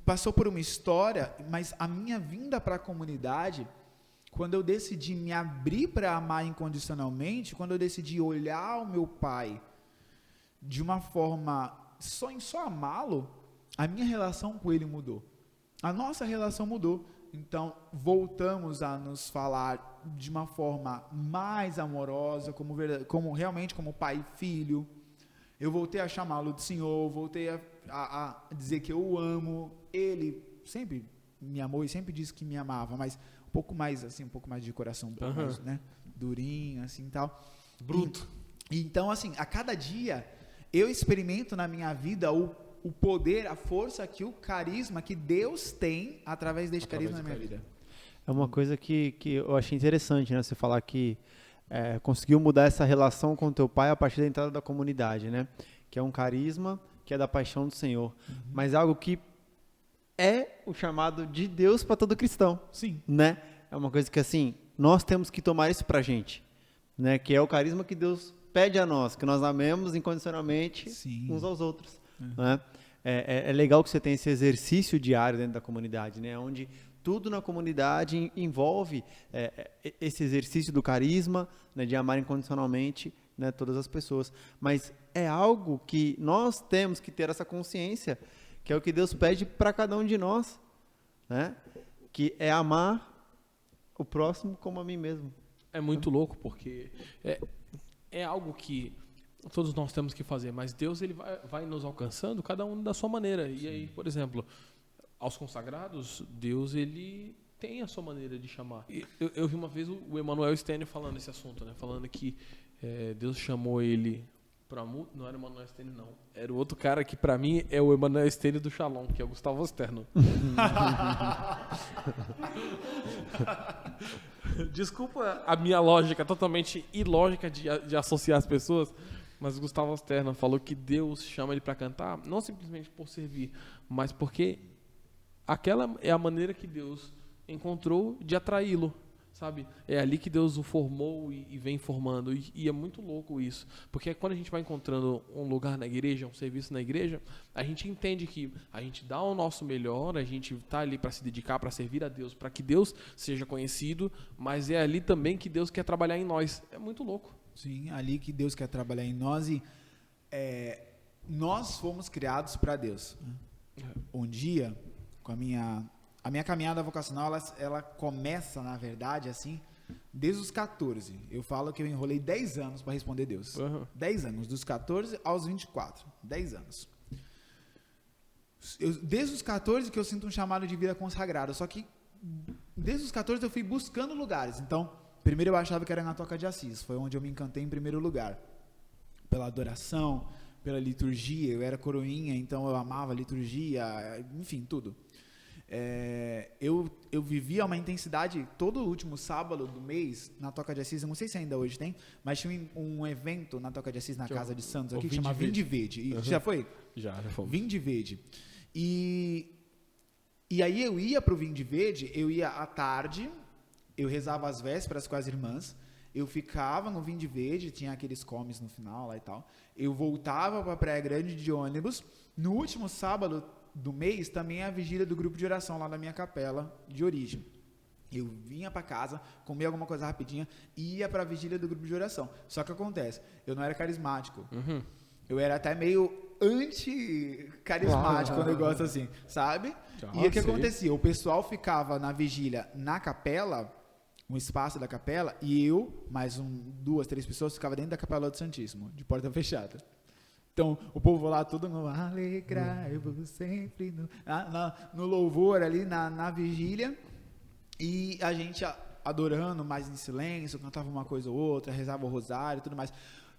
passou por uma história, mas a minha vinda para a comunidade, quando eu decidi me abrir para amar incondicionalmente, quando eu decidi olhar o meu pai de uma forma só amá-lo, a minha relação com ele mudou. A nossa relação mudou. Então, voltamos a nos falar de uma forma mais amorosa, como realmente como pai e filho. Eu voltei a chamá-lo de Senhor, voltei a dizer que eu o amo. Ele sempre me amou e sempre disse que me amava, mas um pouco mais de coração, um pouco mais, né, durinho, assim, tal. Bruto. Então, assim, a cada dia eu experimento na minha vida o poder, a força, o carisma que Deus tem através desse carisma na minha vida. É uma coisa que eu achei interessante, né? Você falar que conseguiu mudar essa relação com o teu pai a partir da entrada da comunidade, né? Que é um carisma, que é da paixão do Senhor. Mas algo que é o chamado de Deus para todo cristão. Sim. Né? É uma coisa que, assim, nós temos que tomar isso pra gente, né? Que é o carisma que Deus pede a nós, que nós amemos incondicionalmente uns aos outros. Né? É legal que você tenha esse exercício diário dentro da comunidade, né? Onde tudo na comunidade envolve esse exercício do carisma, né? De amar incondicionalmente, né? Todas as pessoas. Mas é algo que nós temos que ter essa consciência, que é o que Deus pede para cada um de nós, né? Que é amar o próximo como a mim mesmo. É muito louco, porque é algo que todos nós temos que fazer, mas Deus ele vai nos alcançando, cada um da sua maneira. E aí, por exemplo, aos consagrados, Deus ele tem a sua maneira de chamar. Eu vi uma vez o Emmanuel Stênio falando esse assunto, né? Falando que Deus chamou ele para não era o Emmanuel Stênio, não. Era o outro cara que para mim é o Emmanuel Stênio do Shalom, que é o Gustavo Osterno. Desculpa a minha lógica totalmente ilógica de associar as pessoas, mas o Gustavo Osterno falou que Deus chama ele para cantar, não simplesmente por servir, mas porque aquela é a maneira que Deus encontrou de atraí-lo, sabe? É ali que Deus o formou e vem formando, e é muito louco isso, porque quando a gente vai encontrando um lugar na igreja, um serviço na igreja, a gente entende que a gente dá o nosso melhor, a gente está ali para se dedicar, para servir a Deus, para que Deus seja conhecido, mas é ali também que Deus quer trabalhar em nós. É muito louco. Sim, ali que Deus quer trabalhar em nós, e nós fomos criados para Deus. Um dia, com a minha caminhada vocacional, ela começa, na verdade, assim, desde os 14. Eu falo que eu enrolei 10 anos para responder Deus. 10 anos, dos 14 aos 24. 10 anos. Desde os 14 que eu sinto um chamado de vida consagrada, só que desde os 14 eu fui buscando lugares. Então, primeiro eu achava que era na Toca de Assis, foi onde eu me encantei em primeiro lugar. Pela adoração, pela liturgia, eu era coroinha, então eu amava a liturgia, enfim, tudo. Eu vivia uma intensidade, todo último sábado do mês, na Toca de Assis, eu não sei se ainda hoje tem, mas tinha um evento na Toca de Assis, na Casa de Santos, aqui, que chama Vinde Verde. Já foi? Já fomos. Vinde Verde. E aí eu ia para o Vinde Verde, eu ia à tarde, eu rezava as vésperas com as irmãs, eu ficava no Vinde Verde, tinha aqueles comes no final lá e tal, eu voltava para a Praia Grande de ônibus, no último sábado do mês também é a vigília do grupo de oração lá na minha capela de origem. Eu vinha para casa, comia alguma coisa rapidinha e ia para a vigília do grupo de oração. Só que acontece, eu não era carismático. Eu era até meio anti-carismático, um negócio assim, sabe? E o que acontecia? O pessoal ficava na vigília na capela, um espaço da capela, e eu, mais 2, 3 pessoas, ficava dentro da capela do Santíssimo, de porta fechada. Então, o povo lá todo no alegrai-vos sempre no louvor ali na vigília, e a gente adorando mais em silêncio, cantava uma coisa ou outra, rezava o rosário e tudo mais.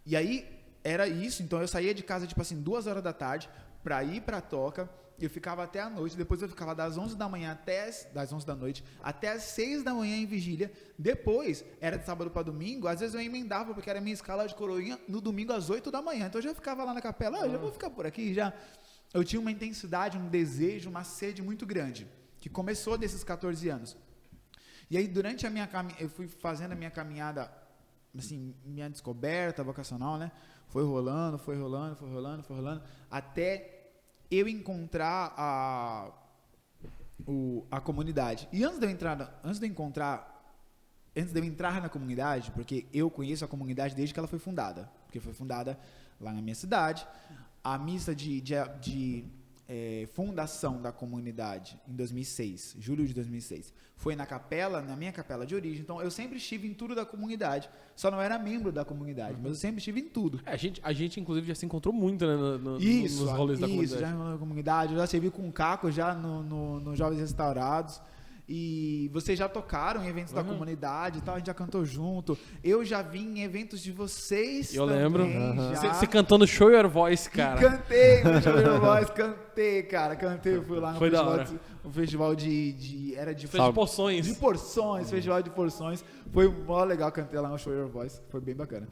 E aí era isso, então eu saía de casa tipo assim 2 horas da tarde para ir para a toca, eu ficava até a noite, depois eu ficava das 11 da manhã das 11 da noite até as 6 da manhã em vigília, depois era de sábado para domingo, às vezes eu emendava porque era minha escala de coroinha no domingo às 8 da manhã, então eu já ficava lá na capela, eu já vou ficar por aqui já. eu tinha uma intensidade, um desejo, uma sede muito grande, que começou desses 14 anos. E aí, durante a minha eu fui fazendo a minha caminhada, assim, minha descoberta vocacional, né? Foi rolando, até eu encontrar a comunidade. E antes de eu entrar na comunidade, porque eu conheço a comunidade desde que ela foi fundada, porque foi fundada lá na minha cidade. A missa de fundação da comunidade em 2006, julho de 2006, foi na minha capela de origem. Então eu sempre estive em tudo da comunidade, só não era membro da comunidade, mas eu sempre estive em tudo. A gente inclusive já se encontrou muito, né, nos rolês da comunidade. Isso, já na comunidade, eu já servi com o Caco já no Jovens Restaurados. E vocês já tocaram em eventos da comunidade e tal, a gente já cantou junto. Eu já vim em eventos de vocês. Eu lembro. Você cantou no Show Your Voice, cara. Cantei no Show Your Voice, cantei. Fui lá no Foi festival de era de porções. De porções, festival de porções. Foi mó legal, cantei lá no Show Your Voice, foi bem bacana.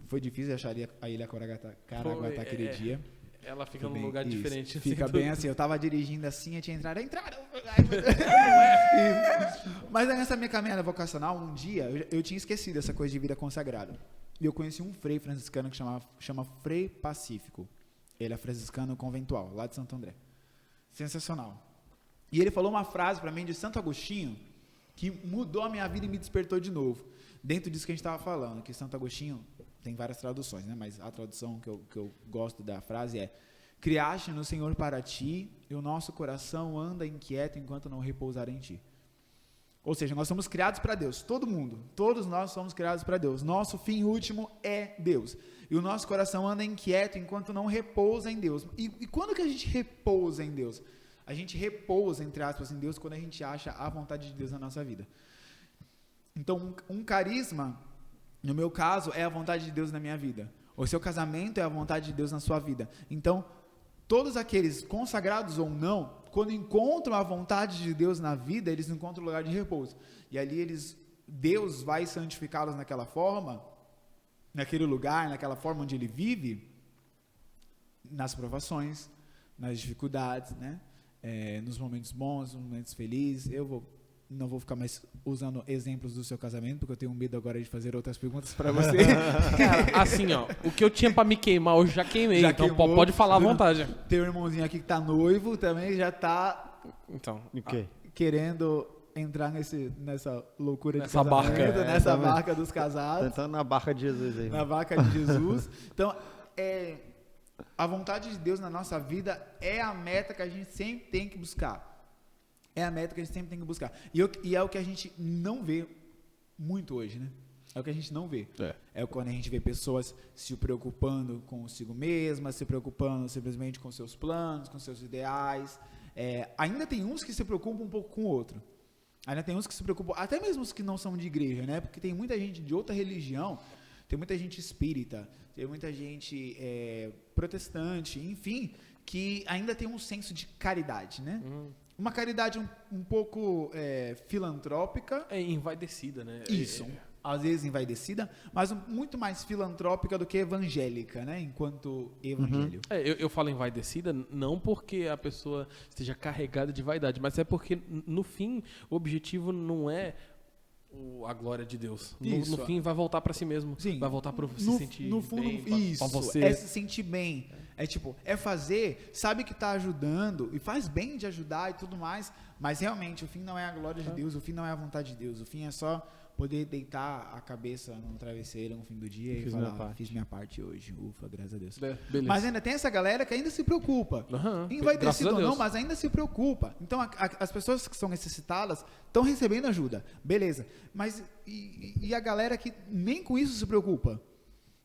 Foi difícil achar a Ilha Caraguatá aquele dia. Ela fica num lugar diferente. Fica bem assim, eu tava dirigindo assim, eu tinha entrado. Mas nessa minha caminhada vocacional, um dia, eu tinha esquecido essa coisa de vida consagrada. E eu conheci um frei franciscano que chama Frei Pacífico. Ele é franciscano conventual, lá de Santo André. Sensacional. E ele falou uma frase para mim de Santo Agostinho, que mudou a minha vida e me despertou de novo. Dentro disso que a gente estava falando, que Santo Agostinho... Tem várias traduções, né? Mas a tradução que eu gosto da frase é: criaste no Senhor para ti, e o nosso coração anda inquieto enquanto não repousar em ti. Ou seja, nós somos criados para Deus, todo mundo, todos nós somos criados para Deus. Nosso fim último é Deus. E o nosso coração anda inquieto enquanto não repousa em Deus. E quando que a gente repousa em Deus? A gente repousa, entre aspas, em Deus quando a gente acha a vontade de Deus na nossa vida. Então, um carisma... No meu caso, é a vontade de Deus na minha vida. O seu casamento é a vontade de Deus na sua vida. Então, todos aqueles consagrados ou não, quando encontram a vontade de Deus na vida, eles encontram um lugar de repouso. E ali Deus vai santificá-los naquela forma, naquele lugar, naquela forma onde ele vive, nas provações, nas dificuldades, né? Nos momentos bons, nos momentos felizes. Não vou ficar mais usando exemplos do seu casamento, porque eu tenho medo agora de fazer outras perguntas para você. Cara, assim, ó, o que eu tinha para me queimar, eu já queimei. Então queimou, pode falar à vontade. Tem um irmãozinho aqui que tá noivo, também já tá querendo entrar nessa loucura de casamento, nessa barca dos casados. Tentando na barca de Jesus aí. Na barca de Jesus. Então, a vontade de Deus na nossa vida é a meta que a gente sempre tem que buscar. É a meta que a gente sempre tem que buscar. E é o que a gente não vê muito hoje, né? É o que a gente não vê. É quando a gente vê pessoas se preocupando consigo mesmas, se preocupando simplesmente com seus planos, com seus ideais. Ainda tem uns que se preocupam um pouco com o outro. Ainda tem uns que se preocupam, até mesmo os que não são de igreja, né? Porque tem muita gente de outra religião, tem muita gente espírita, tem muita gente protestante, enfim, que ainda tem um senso de caridade, né? Uma caridade um pouco filantrópica. Envaidecida, né? Isso. Às vezes envaidecida, mas muito mais filantrópica do que evangélica, né? Enquanto evangelho. Eu falo envaidecida não porque a pessoa esteja carregada de vaidade, mas é porque, no fim, o objetivo não é a glória de Deus. No fim, vai voltar para si mesmo. Sim. Vai voltar para se sentir no fundo, bem, para você. É se sentir bem. É fazer, sabe que está ajudando, e faz bem de ajudar e tudo mais, mas realmente o fim não é a glória de Deus, o fim não é a vontade de Deus, o fim é só poder deitar a cabeça num travesseiro no fim do dia e falar, fiz minha parte hoje, ufa, graças a Deus. Mas ainda tem essa galera que ainda se preocupa. Envaidecido ou não, mas ainda se preocupa. Então as pessoas que são necessitadas estão recebendo ajuda, beleza. Mas e a galera que nem com isso se preocupa?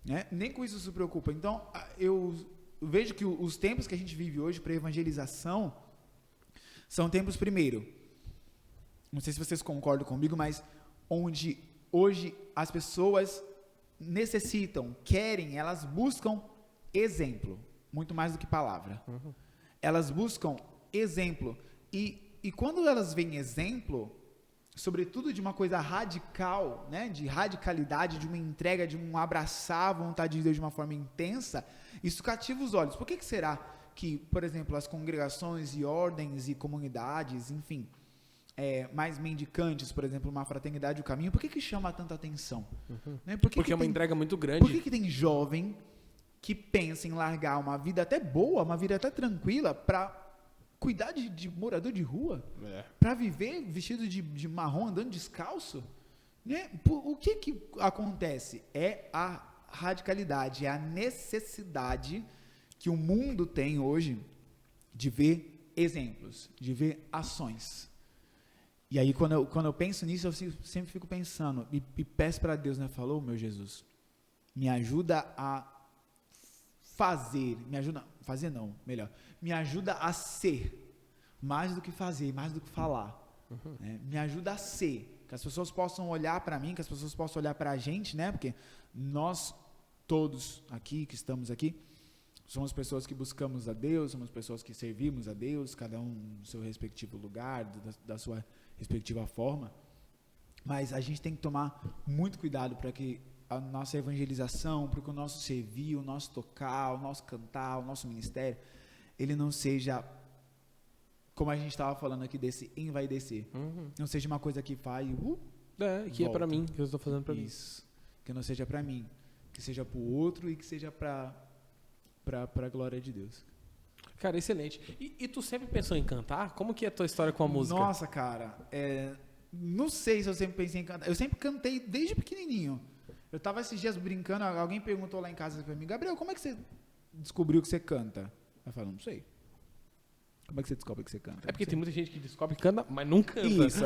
Né? Nem com isso se preocupa. Então eu vejo que os tempos que a gente vive hoje para evangelização são tempos, primeiro, não sei se vocês concordam comigo, mas onde hoje as pessoas necessitam, querem, elas buscam exemplo, muito mais do que palavra. Elas buscam exemplo. E quando elas veem exemplo, sobretudo de uma coisa radical, né, de radicalidade, de uma entrega, de um abraçar a vontade de Deus de uma forma intensa, isso cativa os olhos. Por que será que, por exemplo, as congregações e ordens e comunidades, enfim, mais mendicantes, por exemplo, uma fraternidade, o caminho, por que chama tanta atenção? Né? Porque é uma entrega muito grande. Por que tem jovem que pensa em largar uma vida até boa, uma vida até tranquila, para cuidar de morador de rua? Para viver vestido de marrom, andando descalço? Né? O que acontece? É a radicalidade, é a necessidade que o mundo tem hoje de ver exemplos, de ver ações. E aí, quando eu penso nisso, eu sempre fico pensando, e peço para Deus, né? Falou, meu Jesus, me ajuda a me ajuda a ser, mais do que fazer, mais do que falar. Né? Me ajuda a ser, que as pessoas possam olhar para mim, que as pessoas possam olhar para a gente, né? Porque nós todos aqui, que estamos aqui, somos pessoas que buscamos a Deus, somos pessoas que servimos a Deus, cada um no seu respectivo lugar, da sua respectiva forma, mas a gente tem que tomar muito cuidado para que a nossa evangelização, para que o nosso servir, o nosso tocar, o nosso cantar, o nosso ministério, ele não seja, como a gente estava falando aqui, desse envaidecer, não seja uma coisa que vai que volta. É para mim, que eu estou fazendo para mim. Isso, que não seja para mim, que seja para o outro e que seja para a glória de Deus. Cara, excelente. E tu sempre pensou em cantar? Como que é a tua história com a música? Nossa, cara, não sei se eu sempre pensei em cantar. Eu sempre cantei desde pequenininho. Eu tava esses dias brincando, alguém perguntou lá em casa pra mim, Gabriel, como é que você descobriu que você canta? Eu falo, não sei. Como é que você descobre que você canta? É porque tem muita gente que descobre que canta, mas não canta. Isso,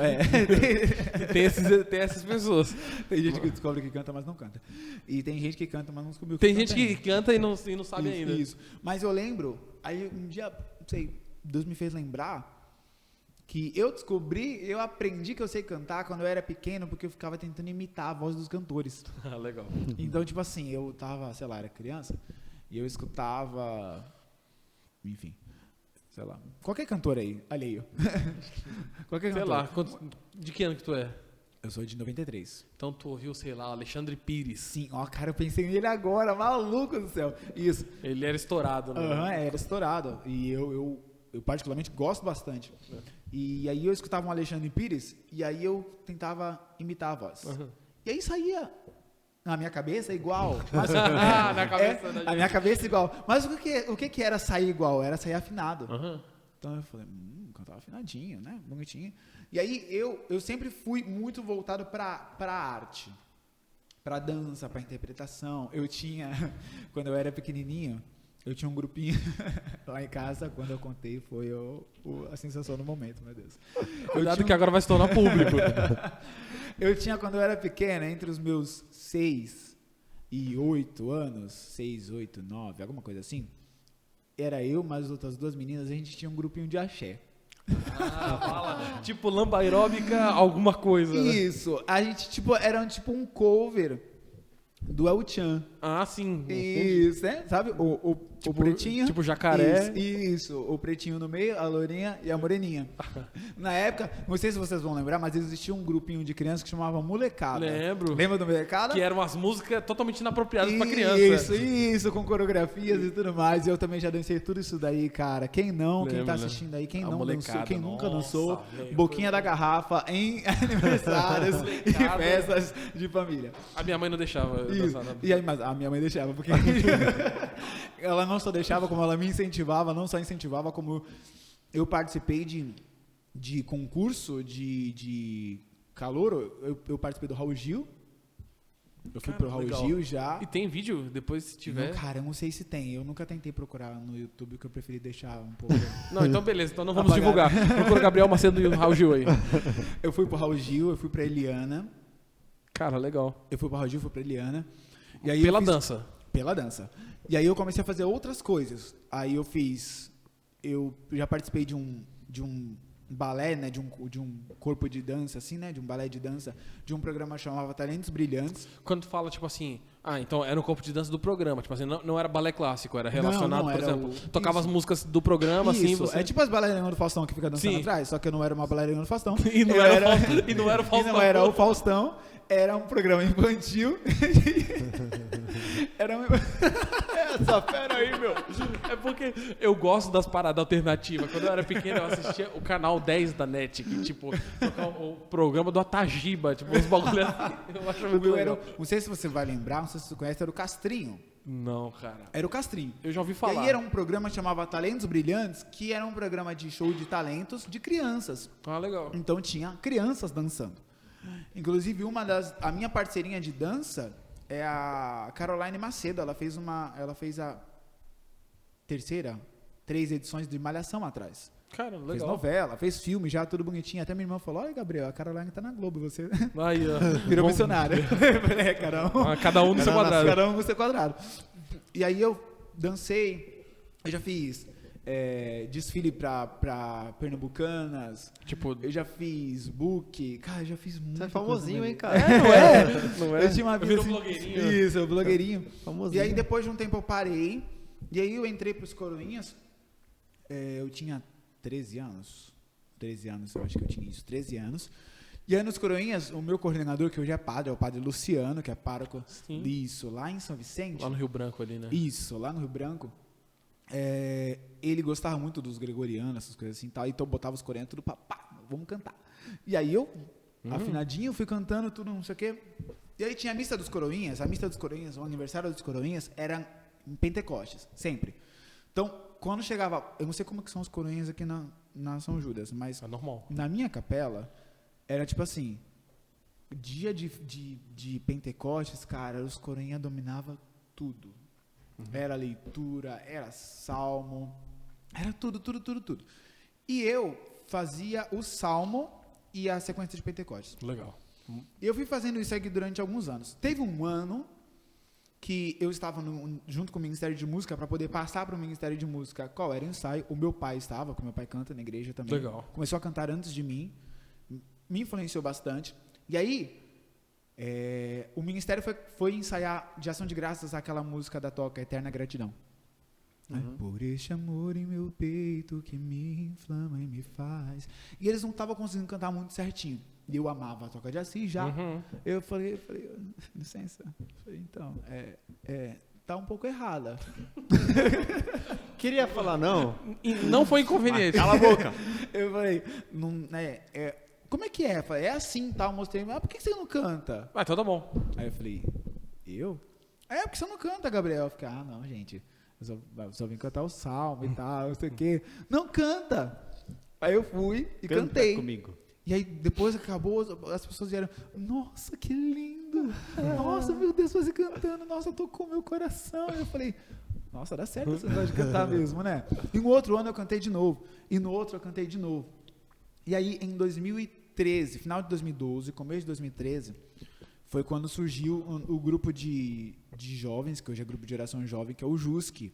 tem essas pessoas. Tem gente que descobre que canta, mas não canta. E tem gente que canta, mas não descobriu que canta. Tem gente que canta e não sabe ainda. Isso. Mas eu lembro, aí um dia, não sei, Deus me fez lembrar que eu aprendi que eu sei cantar quando eu era pequeno, porque eu ficava tentando imitar a voz dos cantores. Legal. Então, tipo assim, eu tava, sei lá, era criança, e eu escutava, enfim, sei lá, qualquer cantor aí, alheio. Qualquer sei cantor. Lá, de que ano que tu é? Eu sou de 93. Então tu ouviu, sei lá, Alexandre Pires. Sim, cara, eu pensei nele agora, maluco do céu. Isso. Ele era estourado, né? Era estourado. E eu particularmente gosto bastante. E aí eu escutava um Alexandre Pires, e aí eu tentava imitar a voz. E aí saía na minha cabeça igual. Mas, na cabeça da a minha cabeça igual. Mas o que era sair igual? Era sair afinado. Então eu falei, cantava afinadinho, né? Bonitinho. E aí eu sempre fui muito voltado para a arte, para dança, para interpretação. Eu tinha, quando eu era pequenininho, eu tinha um grupinho lá em casa, quando eu contei, foi a sensação do momento, meu Deus. Cuidado que agora vai se tornar público. Eu tinha, quando eu era pequena, entre os meus 6 e 8 anos, 6, 8, 9, alguma coisa assim, era eu, mais as outras duas meninas, a gente tinha um grupinho de axé. Fala. Tipo lamba aeróbica, alguma coisa. Isso, a gente era um cover do El Chan. Ah, sim. Isso, né? Sabe? O pretinho. Tipo jacaré. Isso. O pretinho no meio, a lourinha e a moreninha. Na época, não sei se vocês vão lembrar, mas existia um grupinho de crianças que chamava Molecada. Lembro. Lembra do Molecada? Que eram umas músicas totalmente inapropriadas pra criança. Isso, com coreografias e tudo mais. E eu também já dancei tudo isso daí, cara. Quem tá assistindo aí, quem não dançou, quem nunca dançou, boquinha da garrafa em aniversários e festas de família. A minha mãe não deixava eu dançar. E aí, mas a minha mãe deixava, porque ela não só deixava, como ela me incentivava, não só incentivava, como eu participei de concurso de calouro, eu participei do Raul Gil. Eu fui pro Raul Gil já. E tem vídeo depois, se tiver? Não, cara, eu não sei se tem. Eu nunca tentei procurar no YouTube, que eu preferi deixar um pouco... Não, então beleza. Então não vamos divulgar. Procura Gabriel Macedo e o Raul Gil aí. Eu fui pro Raul Gil, eu fui pra Eliana. Cara, legal. Eu fui pro Raul Gil, fui pra Eliana. E aí dança? Pela dança. E aí eu comecei a fazer outras coisas. Aí eu já participei de um balé, né, de um corpo de dança, assim, né, de um balé de dança, de um programa que chamava Talentos Brilhantes. Quando tu fala, tipo assim, então era o corpo de dança do programa, tipo assim, não era balé clássico, era relacionado, por exemplo, tocava as músicas do programa, assim, você... É tipo as bailarinas do Faustão que fica dançando atrás, só que eu não era uma bailarina do Faustão. E não era o Faustão. E não era o Faustão. Era um programa infantil Era Essa fera aí, meu. É porque eu gosto das paradas alternativas. Quando eu era pequeno, eu assistia o canal 10 da NET, que, tipo, o programa do Atagiba, tipo, uns bagulhos assim. Eu acho muito legal. Não sei se você vai lembrar, não sei se você conhece, era o Castrinho. Não, cara. Era o Castrinho. Eu já ouvi E falar. aí era um programa que chamava Talentos Brilhantes, que era um programa de show de talentos de crianças. Ah, legal. Então tinha crianças dançando. Inclusive, a minha parceirinha de dança é a Caroline Macedo. Ela fez a terceira, 3 edições de Malhação atrás. Cara, legal. Fez novela, fez filme já, tudo bonitinho. Até minha irmã falou, olha, Gabriel, a Caroline tá na Globo, você Aí, ó. virou missionária. É, Cada um no seu quadrado. Cada um no seu quadrado. E aí eu dancei, eu já fiz desfile pra pernambucanas, Tipo, eu já fiz book, cara, eu já fiz muito. Você é famosinho, hein, cara? Não é? não é? Eu tinha uma vida Virou assim, blogueirinho. Isso, eu blogueirinho. Famosinho. E aí depois de um tempo eu parei, e aí eu entrei pros Coroinhas, eu tinha 13 anos, eu acho que eu tinha isso, 13 anos. E aí nos Coroinhas, o meu coordenador, que hoje é o padre Luciano, que é pároco disso, lá em São Vicente. Lá no Rio Branco ali, né? Isso, lá no Rio Branco. Ele gostava muito dos gregorianos, essas coisas assim, tal, então botava os coreanos tudo vamos cantar. E aí eu, afinadinho, fui cantando tudo, não sei o quê. E aí tinha a missa dos Coroinhas, o aniversário dos Coroinhas era em Pentecostes, sempre. Então, quando chegava, eu não sei como que são os Coroinhas aqui na São Judas, mas É normal. na minha capela, era tipo assim, dia de Pentecostes, cara, os Coroinhas dominavam tudo. Era leitura, era salmo, era tudo. E eu fazia o salmo e a sequência de Pentecostes. Legal. Eu fui fazendo isso aqui durante alguns anos. Teve um ano que eu estava junto com o Ministério de Música para poder passar para o Ministério de Música qual era o ensaio. O meu pai estava, porque meu pai canta na igreja também. Legal. Começou a cantar antes de mim, me influenciou bastante. E aí, o Ministério foi ensaiar de ação de graças aquela música da Toca, Eterna Gratidão. Por este amor em meu peito que me inflama e me faz. E eles não estavam conseguindo cantar muito certinho. E eu amava a Toca de Assis já. Eu falei, licença. Falei, então, tá um pouco errada. Queria falar não. E não foi inconveniente. Cala a boca. Eu falei, como é que é? Eu falei, é assim, tá? Eu mostrei, mas por que você não canta? Ah, então tá bom. Aí eu falei, eu? Porque você não canta, Gabriel. Eu fiquei, não, gente, eu só vim cantar o salmo e tal, não sei o quê. Não canta! Aí eu fui e cantei. Comigo. E aí, depois acabou, as pessoas vieram, nossa, que lindo! Nossa, meu Deus, você cantando, nossa, tocou meu coração. E eu falei, nossa, dá certo esse negócio de cantar mesmo, né? E no outro ano eu cantei de novo, e no outro eu cantei de novo. E aí, em 2013, final de 2012, começo de 2013, foi quando surgiu o grupo de jovens, que hoje é grupo de oração jovem, que é o JUSC,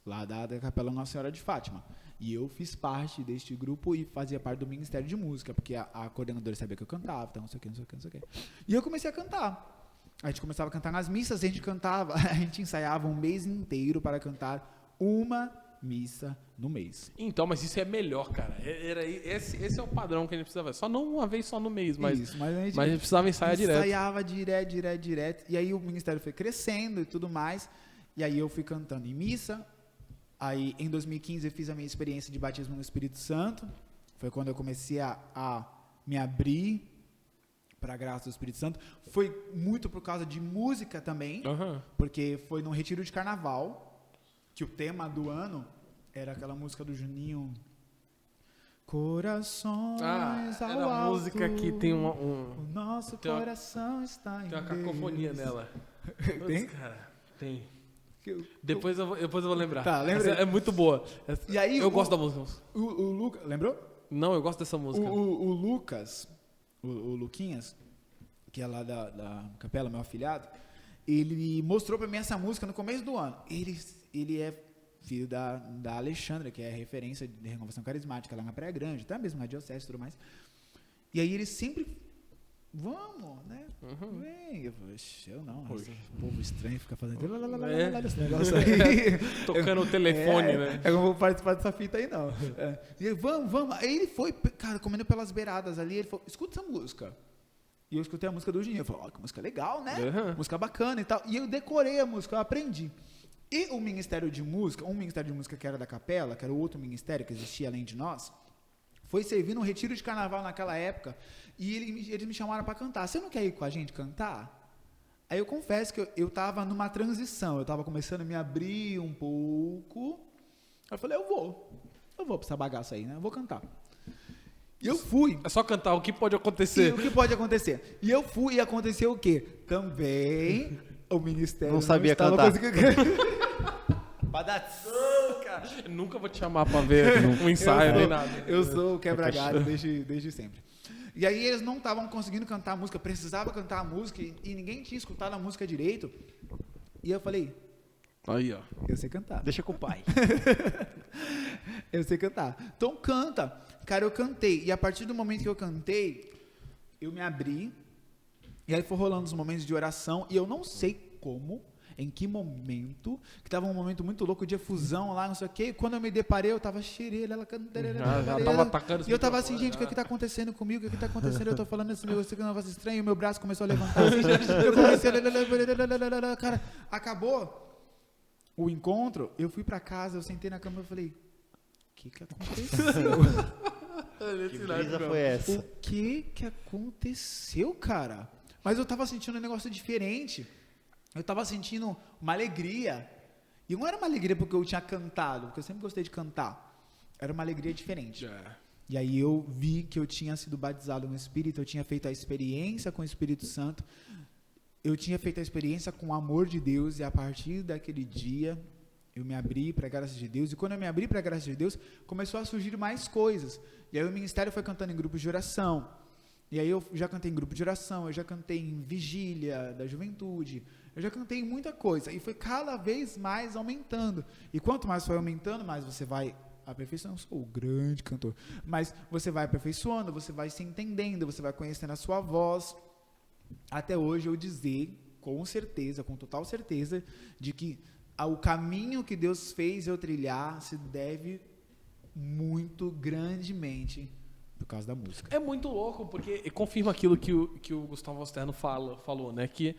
lá da Capela Nossa Senhora de Fátima. E eu fiz parte deste grupo e fazia parte do Ministério de Música, porque a coordenadora sabia que eu cantava, então não sei o que. E eu comecei a cantar. A gente começava a cantar nas missas, a gente ensaiava um mês inteiro para cantar uma missa no mês. Então, mas isso é melhor, cara. Esse é o padrão que a gente precisa fazer. Só não uma vez só no mês, mas a gente precisava ensaiar direto. Ensaiava direto. E aí o ministério foi crescendo e tudo mais. E aí eu fui cantando em missa. Aí em 2015 eu fiz a minha experiência de batismo no Espírito Santo. Foi quando eu comecei a me abrir para a graça do Espírito Santo. Foi muito por causa de música também. Porque foi num retiro de carnaval. Que o tema do ano era aquela música do Juninho. Corações ao era a alto, música que tem o nosso coração está em Tem uma cacofonia nela. Tem? Cara, tem. Depois eu vou lembrar. Tá, lembrei. Essa é muito boa. E aí, eu gosto da música. O Lucas, lembrou? Não, eu gosto dessa música. O Lucas, o Luquinhas, que é lá da Capela, meu afilhado, ele mostrou pra mim essa música no começo do ano. Ele é filho da Alexandra, que é referência de renovação carismática lá na Praia Grande, até mesmo na diocese e tudo mais. E aí ele sempre, vamos, né? Vem. Eu falei, eu não, esse povo estranho fica fazendo esse negócio aí. Tocando o telefone, né? Eu não vou participar dessa fita aí, não. E ele, vamos. Aí ele foi, cara, comendo pelas beiradas ali, ele falou, escuta essa música. E eu escutei a música do Juninho. Eu falei, que música legal, né? Música bacana e tal. E eu decorei a música, eu aprendi. E o Ministério de Música, um Ministério de Música que era da Capela, que era o outro ministério que existia além de nós, foi servir num retiro de carnaval naquela época. E eles me chamaram para cantar. Você não quer ir com a gente cantar? Aí eu confesso que eu estava numa transição. Eu estava começando a me abrir um pouco. Aí eu falei, eu vou pra essa bagaça aí, né? Eu vou cantar. E eu fui. É só cantar, o que pode acontecer? E o que pode acontecer? E eu fui e aconteceu o quê? Também o ministério não sabia cantar. Eu nunca vou te chamar pra ver um ensaio nem nada. Eu sou o quebra-galho desde sempre. E aí eles não estavam conseguindo cantar a música, precisava cantar a música e ninguém tinha escutado a música direito. E eu falei, aí, ó. eu sei cantar. Deixa com o pai. Eu sei cantar. Então canta. Cara, eu cantei. E a partir do momento que eu cantei, eu me abri. E aí foi rolando os momentos de oração. E eu não sei como, em que momento, que tava um momento muito louco de efusão lá, não sei o quê. E quando eu me deparei, eu tava xerela, ela cantando. Já tava atacando. E eu tava assim, gente, o que tá acontecendo comigo? O que tá acontecendo? Eu tô falando esse negócio estranho. E o meu braço começou a levantar. Assim, eu comecei a... Cara, acabou o encontro, eu fui pra casa, eu sentei na cama e falei, o que aconteceu? Que brisa foi essa? O que aconteceu, cara? Mas eu tava sentindo um negócio diferente. Eu tava sentindo uma alegria. E não era uma alegria porque eu tinha cantado, porque eu sempre gostei de cantar. Era uma alegria diferente. E aí eu vi que eu tinha sido batizado no Espírito, eu tinha feito a experiência com o Espírito Santo. Eu tinha feito a experiência com o amor de Deus e a partir daquele dia eu me abri para a graça de Deus. E quando eu me abri para a graça de Deus, começou a surgir mais coisas. E aí o ministério foi cantando em grupos de oração. E aí eu já cantei em grupo de oração, eu já cantei em vigília da juventude, eu já cantei em muita coisa. E foi cada vez mais aumentando. E quanto mais foi aumentando, mais você vai aperfeiçoando. Eu sou o grande cantor. Mas você vai aperfeiçoando, você vai se entendendo, você vai conhecendo a sua voz. Até hoje eu dizer, com certeza, com total certeza, de que o caminho que Deus fez eu trilhar se deve muito grandemente por causa da música. É muito louco, porque confirma aquilo que o Gustavo Osterno falou, né? Que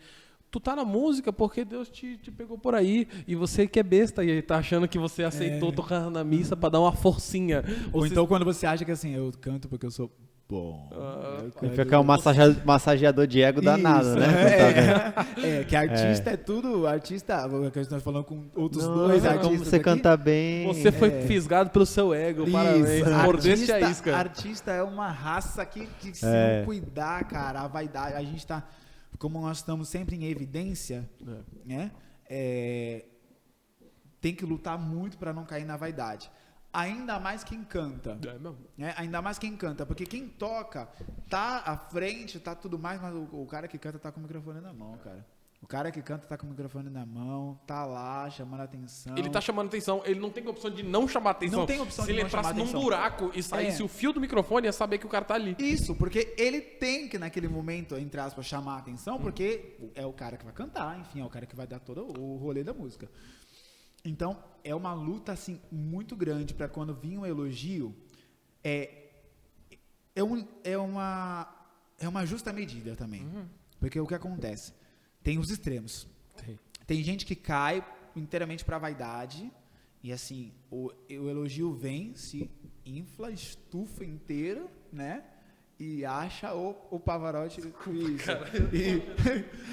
tu tá na música porque Deus te pegou por aí e você que é besta e tá achando que você aceitou tocar na missa pra dar uma forcinha. Ou então quando você acha que assim, eu canto porque eu sou bom. Fica um massageador de ego danado, né? Que artista é tudo, artista, que a gente tá falando com outros dois artistas. Como você aqui, canta bem. Você foi fisgado pelo seu ego, parabéns. Mordeste a isca. Artista é uma raça que se não cuidar, cara, a vaidade, a gente tá, como nós estamos sempre em evidência, né? Tem que lutar muito para não cair na vaidade. Ainda mais quem canta. Ainda mais quem canta, porque quem toca tá à frente, tá tudo mais, mas o cara que canta tá com o microfone na mão, cara. O cara que canta tá com o microfone na mão, tá lá chamando a atenção. Ele tá chamando atenção, ele não tem opção de não chamar atenção. Não tem opção de não chamar atenção. Se ele entrasse num buraco e saísse o fio do microfone, ia saber que o cara tá ali. Isso, porque ele tem que naquele momento, entre aspas, chamar a atenção, porque é o cara que vai cantar, enfim, é o cara que vai dar todo o rolê da música. Então, é uma luta, assim, muito grande para quando vir um elogio, é uma justa medida também. Porque o que acontece? Tem os extremos. Tem gente que cai inteiramente para a vaidade, e assim, o elogio vem, se infla, estufa inteiro, né? E acha o Pavarotti. Isso. Cara, eu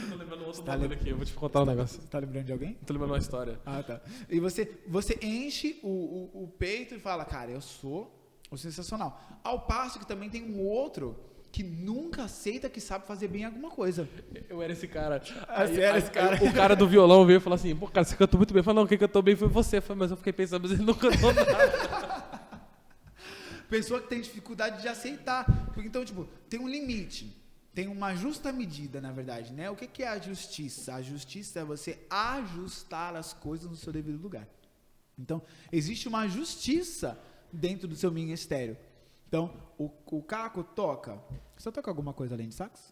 tô lembrando outro nome aqui, eu vou te contar um negócio. Você tá lembrando de alguém? Tô lembrando uma história. Ah, tá. E você enche o peito e fala, cara, eu sou o sensacional. Ao passo que também tem um outro que nunca aceita que sabe fazer bem alguma coisa. Eu era esse cara. Cara. O cara do violão veio e falou assim, pô, cara, você cantou muito bem. Eu falei, não, quem cantou bem foi você. Eu falei, mas eu fiquei pensando, mas ele não cantou nada. Pessoa que tem dificuldade de aceitar. Porque, então, tipo, tem um limite. Tem uma justa medida, na verdade, né? O que é a justiça? A justiça é você ajustar as coisas no seu devido lugar. Então, existe uma justiça dentro do seu ministério. Então, o Caco toca. Você toca alguma coisa além de sax?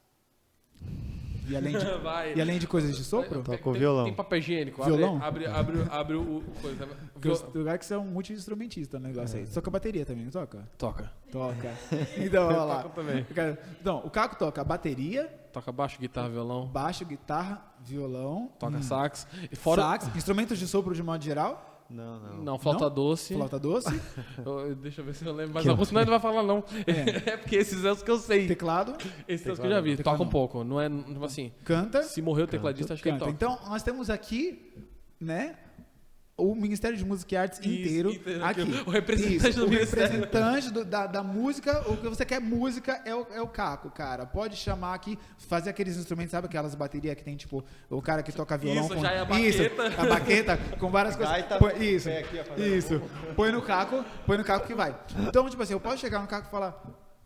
E além de coisas de sopro? Toca o violão. Tem papel higiênico. Violão? Abre o... O lugar que você é um multi-instrumentista no negócio aí. Você toca bateria também, não toca? Toca. Então, olha lá. Toca também. Então, o Caco toca bateria. Toca baixo, guitarra, violão. Baixo, guitarra, violão. Toca sax. Sax. Instrumentos de sopro de modo geral. Não, flauta doce. Flauta doce. Deixa eu ver se eu lembro. Mas alguns não vai falar, não. É porque esses são os que eu sei. Teclado. Esses são os que eu já vi. Toca um pouco. Não é assim. Canta. Se morreu o tecladista, acho que ele toca. Então, nós temos aqui, né? O Ministério de Música e Artes inteiro aqui. O representante do Ministério. O representante da música. O que você quer música é o Caco, cara. Pode chamar aqui, fazer aqueles instrumentos, sabe aquelas baterias que tem, tipo, o cara que toca violão. Isso, já é a baqueta. Isso, a baqueta com várias coisas. Isso. Põe no Caco que vai. Então, tipo assim, eu posso chegar no Caco e falar,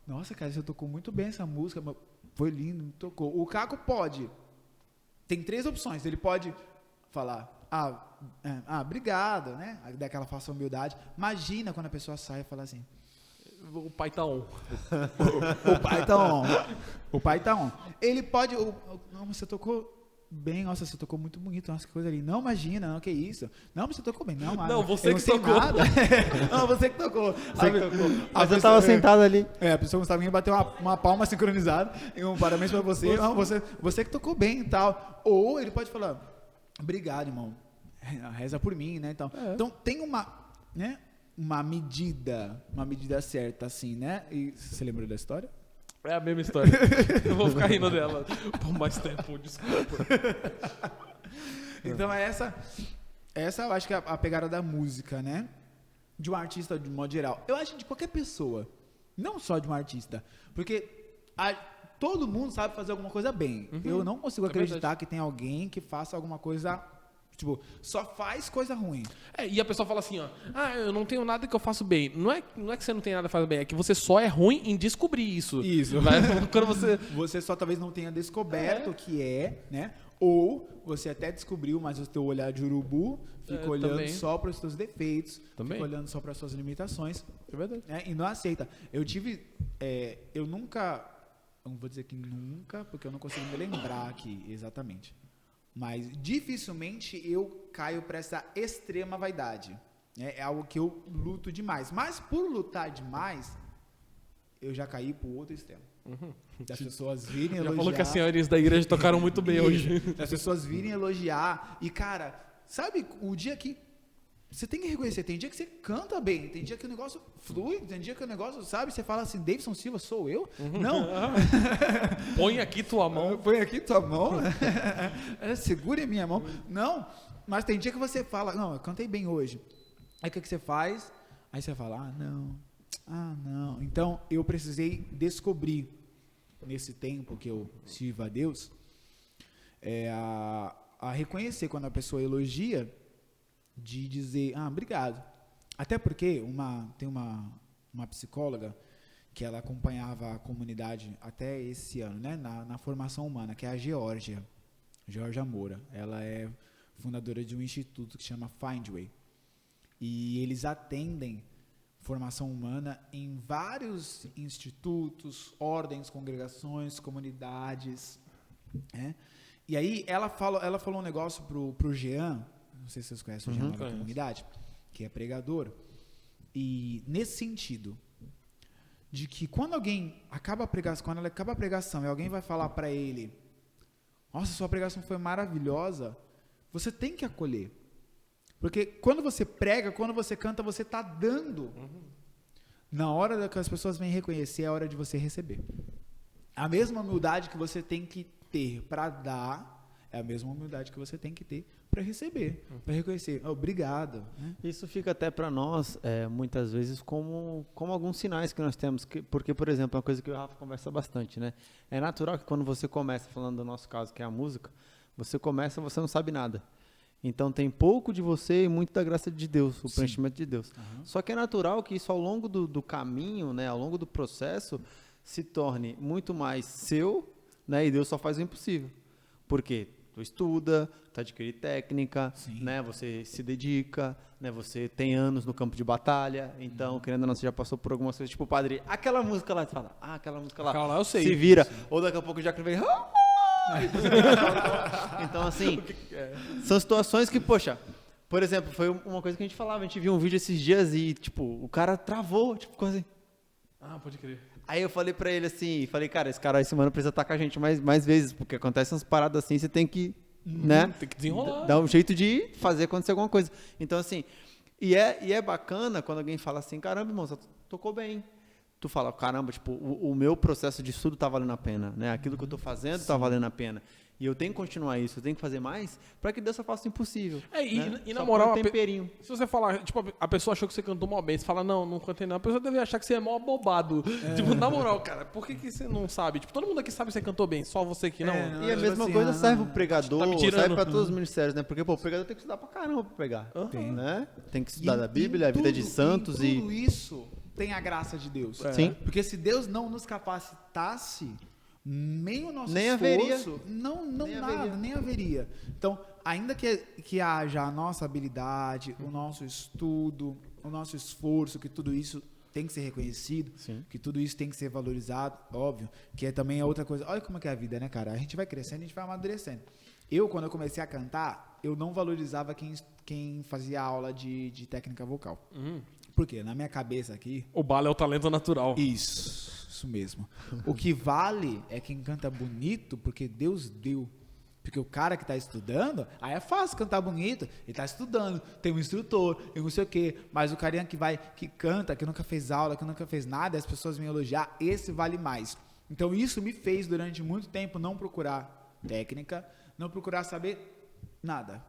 nossa, cara, você tocou muito bem essa música, foi lindo, tocou. O Caco pode. Tem 3 opções. Ele pode falar, obrigado, né? Daquela falsa humildade. Imagina quando a pessoa sai e fala assim, o pai tá on. O pai tá on. Ele pode, não, você tocou bem, nossa, você tocou muito bonito, nossa, que coisa ali. Não, imagina, não, que isso. Não, você tocou bem. Não, você que tocou. Não, você que tocou. Mas eu tava sentado ali. A pessoa estava vindo bater uma palma sincronizada e um parabéns pra você. Não, você que tocou bem e tal. Ou ele pode falar, obrigado, irmão. Reza por mim, né? Então tem uma medida certa, assim, né? E você lembra da história? É a mesma história. Eu vou ficar rindo dela por mais tempo, desculpa. Então essa eu acho que é a pegada da música, né? De um artista de modo geral. Eu acho de qualquer pessoa, não só de um artista, porque todo mundo sabe fazer alguma coisa bem. Eu não consigo acreditar que tem alguém que faça alguma coisa, tipo, só faz coisa ruim. E a pessoa fala assim, ó, eu não tenho nada que eu faço bem. Não é que você não tem nada que fazer bem, é que você só é ruim em descobrir isso. Isso. Quando você só talvez não tenha descoberto o que é, né? Ou você até descobriu, mas o teu olhar de urubu fica olhando também só para os seus defeitos, fica olhando só para as suas limitações. É verdade. E não aceita. Eu nunca, não vou dizer que nunca, porque eu não consigo me lembrar aqui exatamente. Mas dificilmente eu caio para essa extrema vaidade. É algo que eu luto demais. Mas por lutar demais, eu já caí para o outro extremo. Das pessoas virem elogiar. Já falou que as senhoras da igreja tocaram muito bem hoje. Das pessoas virem elogiar. E, cara, sabe, o dia que você tem que reconhecer, tem dia que você canta bem, tem dia que o negócio flui, tem dia que o negócio, sabe, você fala assim, Davidson Silva, sou eu? Não. Põe aqui tua mão. Põe aqui tua mão. Segure a minha mão. Não, mas tem dia que você fala, não, eu cantei bem hoje. Aí o que você faz? Aí você fala, não. Então, eu precisei descobrir, nesse tempo que eu sirvo a Deus, a reconhecer quando a pessoa elogia, de dizer, obrigado. Até porque tem uma psicóloga que ela acompanhava a comunidade até esse ano, né, na formação humana, que é a Georgia Moura. Ela é fundadora de um instituto que se chama Findway. E eles atendem formação humana em vários institutos, ordens, congregações, comunidades. Né? E aí ela falou um negócio pro Jean, não sei se vocês conhecem o Jean da comunidade, que é pregador. E nesse sentido, de que quando ela acaba a pregação e alguém vai falar para ele, nossa, sua pregação foi maravilhosa, você tem que acolher. Porque quando você prega, quando você canta, você está dando. Na hora que as pessoas vêm reconhecer, é a hora de você receber. A mesma humildade que você tem que ter para dar, é a mesma humildade que você tem que ter para receber, para reconhecer. Obrigado. Né? Isso fica até para nós, muitas vezes, como alguns sinais que nós temos. Porque, por exemplo, é uma coisa que o Rafa conversa bastante, né? É natural que quando você começa, falando do nosso caso, que é a música, você não sabe nada. Então tem pouco de você e muito da graça de Deus, o preenchimento de Deus. Só que é natural que isso ao longo do caminho, né, ao longo do processo, se torne muito mais seu, né, e Deus só faz o impossível. Por quê? Tu estuda, tu adquire técnica, né, você se dedica, né, você tem anos no campo de batalha, então, querendo ou não, você já passou por algumas coisas, tipo, padre, aquela música lá, você fala, aquela música lá, eu sei. Se vira, ou daqui a pouco já vem, Então, assim, são situações que, poxa, por exemplo, foi uma coisa que a gente falava, a gente viu um vídeo esses dias e, tipo, o cara travou, tipo, ficou assim. Ah, pode crer. Aí eu falei pra ele assim, cara, esse cara esse mano precisa estar com a gente mais vezes, porque acontecem umas paradas assim, você tem que, né? Tem que desenrolar. Dar um jeito de fazer acontecer alguma coisa. Então, assim, e é bacana quando alguém fala assim, caramba, irmão, você tocou bem. Tu fala, caramba, tipo, o meu processo de estudo tá valendo a pena, né? Aquilo que eu tô fazendo tá valendo a pena. E eu tenho que continuar isso, eu tenho que fazer mais para que Deus só faça o impossível. E Só na moral, um temperinho. se você falar, tipo, a pessoa achou que você cantou mal bem, você fala, não cantei não, a pessoa deve achar que você é mó bobado. Tipo, na moral, cara, por que você não sabe? Tipo, todo mundo aqui sabe que você cantou bem, só você que não. E a mesma coisa serve pro pregador, tá me tirando. serve para todos os ministérios, né? Porque, pô, o pregador tem que estudar pra caramba pra pregar. Né? Tem que estudar da Bíblia, a vida de santos e tudo isso tem a graça de Deus. Sim. Porque se Deus não nos capacitasse, nem o nosso Nem esforço, haveria. nem haveria. Então, ainda que haja a nossa habilidade, o nosso estudo, o nosso esforço, que tudo isso tem que ser reconhecido, Sim. que tudo isso tem que ser valorizado, óbvio, que também é outra coisa. Olha como é que é a vida, né, cara? A gente vai crescendo, a gente vai amadurecendo. Quando eu comecei a cantar, eu não valorizava quem fazia aula de técnica vocal. Por quê? Na minha cabeça aqui... O bala é o talento natural. Isso mesmo. O que vale é quem canta bonito, porque Deus deu. Porque o cara que está estudando, aí é fácil cantar bonito, ele está estudando, tem um instrutor, eu não sei o quê, mas o carinha que canta, que nunca fez aula, que nunca fez nada, as pessoas vêm elogiar, esse vale mais. Então isso me fez durante muito tempo não procurar técnica, não procurar saber nada.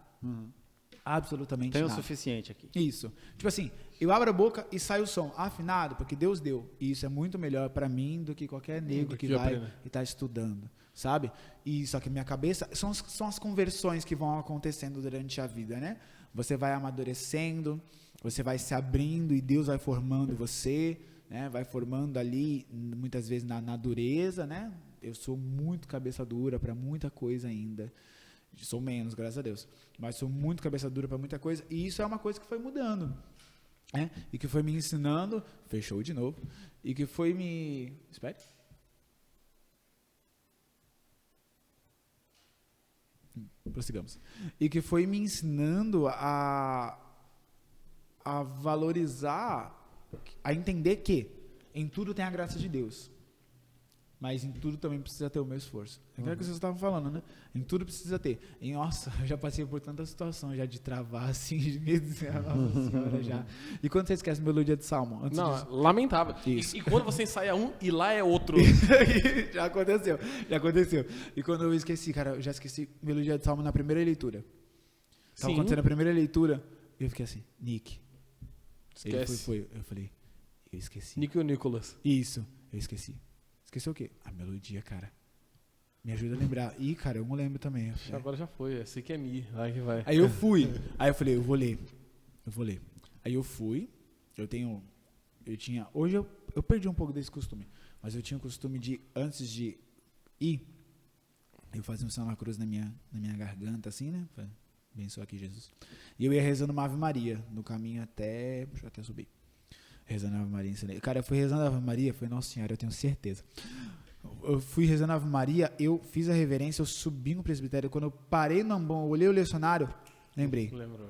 Absolutamente Tem nada. o suficiente aqui. Isso. Tipo assim, eu abro a boca e sai o som afinado, porque Deus deu. E isso é muito melhor para mim do que qualquer negro que vai e tá estudando, sabe? E só que minha cabeça são as conversões que vão acontecendo durante a vida, né? Você vai amadurecendo, você vai se abrindo e Deus vai formando você, né? Vai formando ali muitas vezes na dureza, né? Eu sou muito cabeça dura para muita coisa ainda. Sou menos, graças a Deus. Mas sou muito cabeça dura para muita coisa. E isso é uma coisa que foi mudando. Né? E que foi me ensinando... Fechou de novo. E que foi me... Espere. Prossigamos. E que foi me ensinando a valorizar, a entender que em tudo tem a graça de Deus. Mas em tudo também precisa ter o meu esforço. É aquilo que vocês estavam falando, né? Em tudo precisa ter. E, nossa, eu já passei por tanta situação já de travar, assim, de medo de ser nossa senhora já. E quando você esquece melodia de salmo? Lamentável. Isso. E quando você ensaia um e lá é outro. já aconteceu. E quando eu esqueci, cara, eu já esqueci melodia de salmo na primeira leitura. Estava acontecendo a primeira leitura, e eu fiquei assim, Nick. Esquece. Eu falei, eu esqueci. Nick ou Nicolas? Isso, eu esqueci. Esqueceu o quê? A melodia, cara. Me ajuda a lembrar. Ih, cara, eu não lembro também. Agora já foi, esse aqui é Mi. Vai que vai. Aí eu fui. Aí eu falei, eu vou ler. Aí eu fui. Hoje eu perdi um pouco desse costume. Mas eu tinha o costume de, antes de ir, eu fazia um sinal na cruz na minha garganta, assim, né? Abençoa aqui, Jesus. E eu ia rezando uma Ave Maria no caminho até... Deixa eu até subir. Rezando a Ave Maria. Cara, eu fui rezando a Ave Maria, foi, nossa senhora, eu tenho certeza. Eu fui rezando a Ave Maria, eu fiz a reverência, eu subi no presbitério. Quando eu parei no ambão, eu olhei o lecionário, lembrei. Lembrou.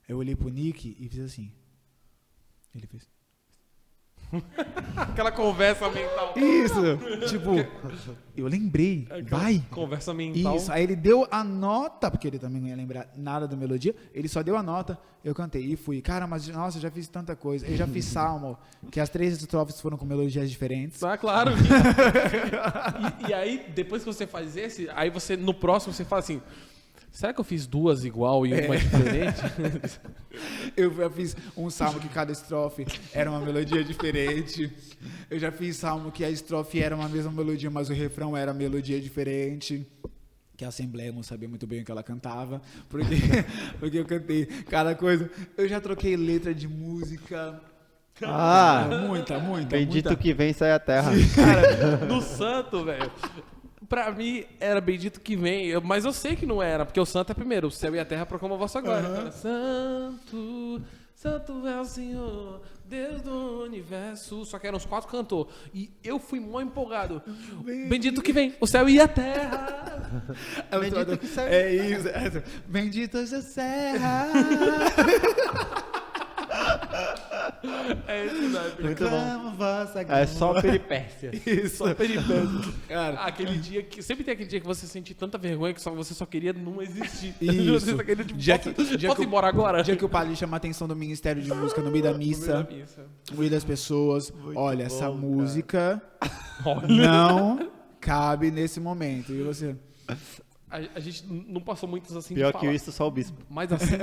Eu olhei pro Nick e fiz assim. Ele fez. Aquela conversa mental. Isso! Tipo, eu lembrei. Vai! Conversa mental. Isso. Aí ele deu a nota, porque ele também não ia lembrar nada da melodia. Ele só deu a nota, eu cantei e fui. Cara, mas nossa, eu já fiz tanta coisa. Eu já fiz salmo, que as 3 estrofes foram com melodias diferentes. Ah, claro. E aí, depois que você faz esse, aí você, no próximo, você fala assim... Será que eu fiz 2 igual e uma diferente? Eu já fiz um salmo que cada estrofe era uma melodia diferente. Eu já fiz salmo que a estrofe era uma mesma melodia, mas o refrão era melodia diferente. Que a Assembleia não sabia muito bem o que ela cantava. Porque eu cantei cada coisa. Eu já troquei letra de música. Muita. Bendito que vem, sai a terra. Cara, no santo, velho. Pra mim, era bendito que vem. Mas eu sei que não era, porque o santo é primeiro. O céu e a terra proclamam a vossa glória. Santo, Santo é o Senhor, Deus do universo. Só que eram os 4 cantores. E eu fui mó empolgado. Bendito que vem, o céu e a terra. Bendito que serve. É isso. Bendito seja serra. É isso, né? Muito bom. É só peripécia. Isso. Só peripécia. Cara, Aquele dia que... Sempre tem aquele dia que você sente tanta vergonha que você só queria não existir. Isso. Você só queria, tipo, Dia posso que ir embora agora? o dia que o padre chama a atenção do Ministério de Música no meio da missa, no meio das pessoas. Olha, essa música não cabe nesse momento. E você... A gente não passou muitos assim Pior de que falar. isso, só o bispo. Mas assim,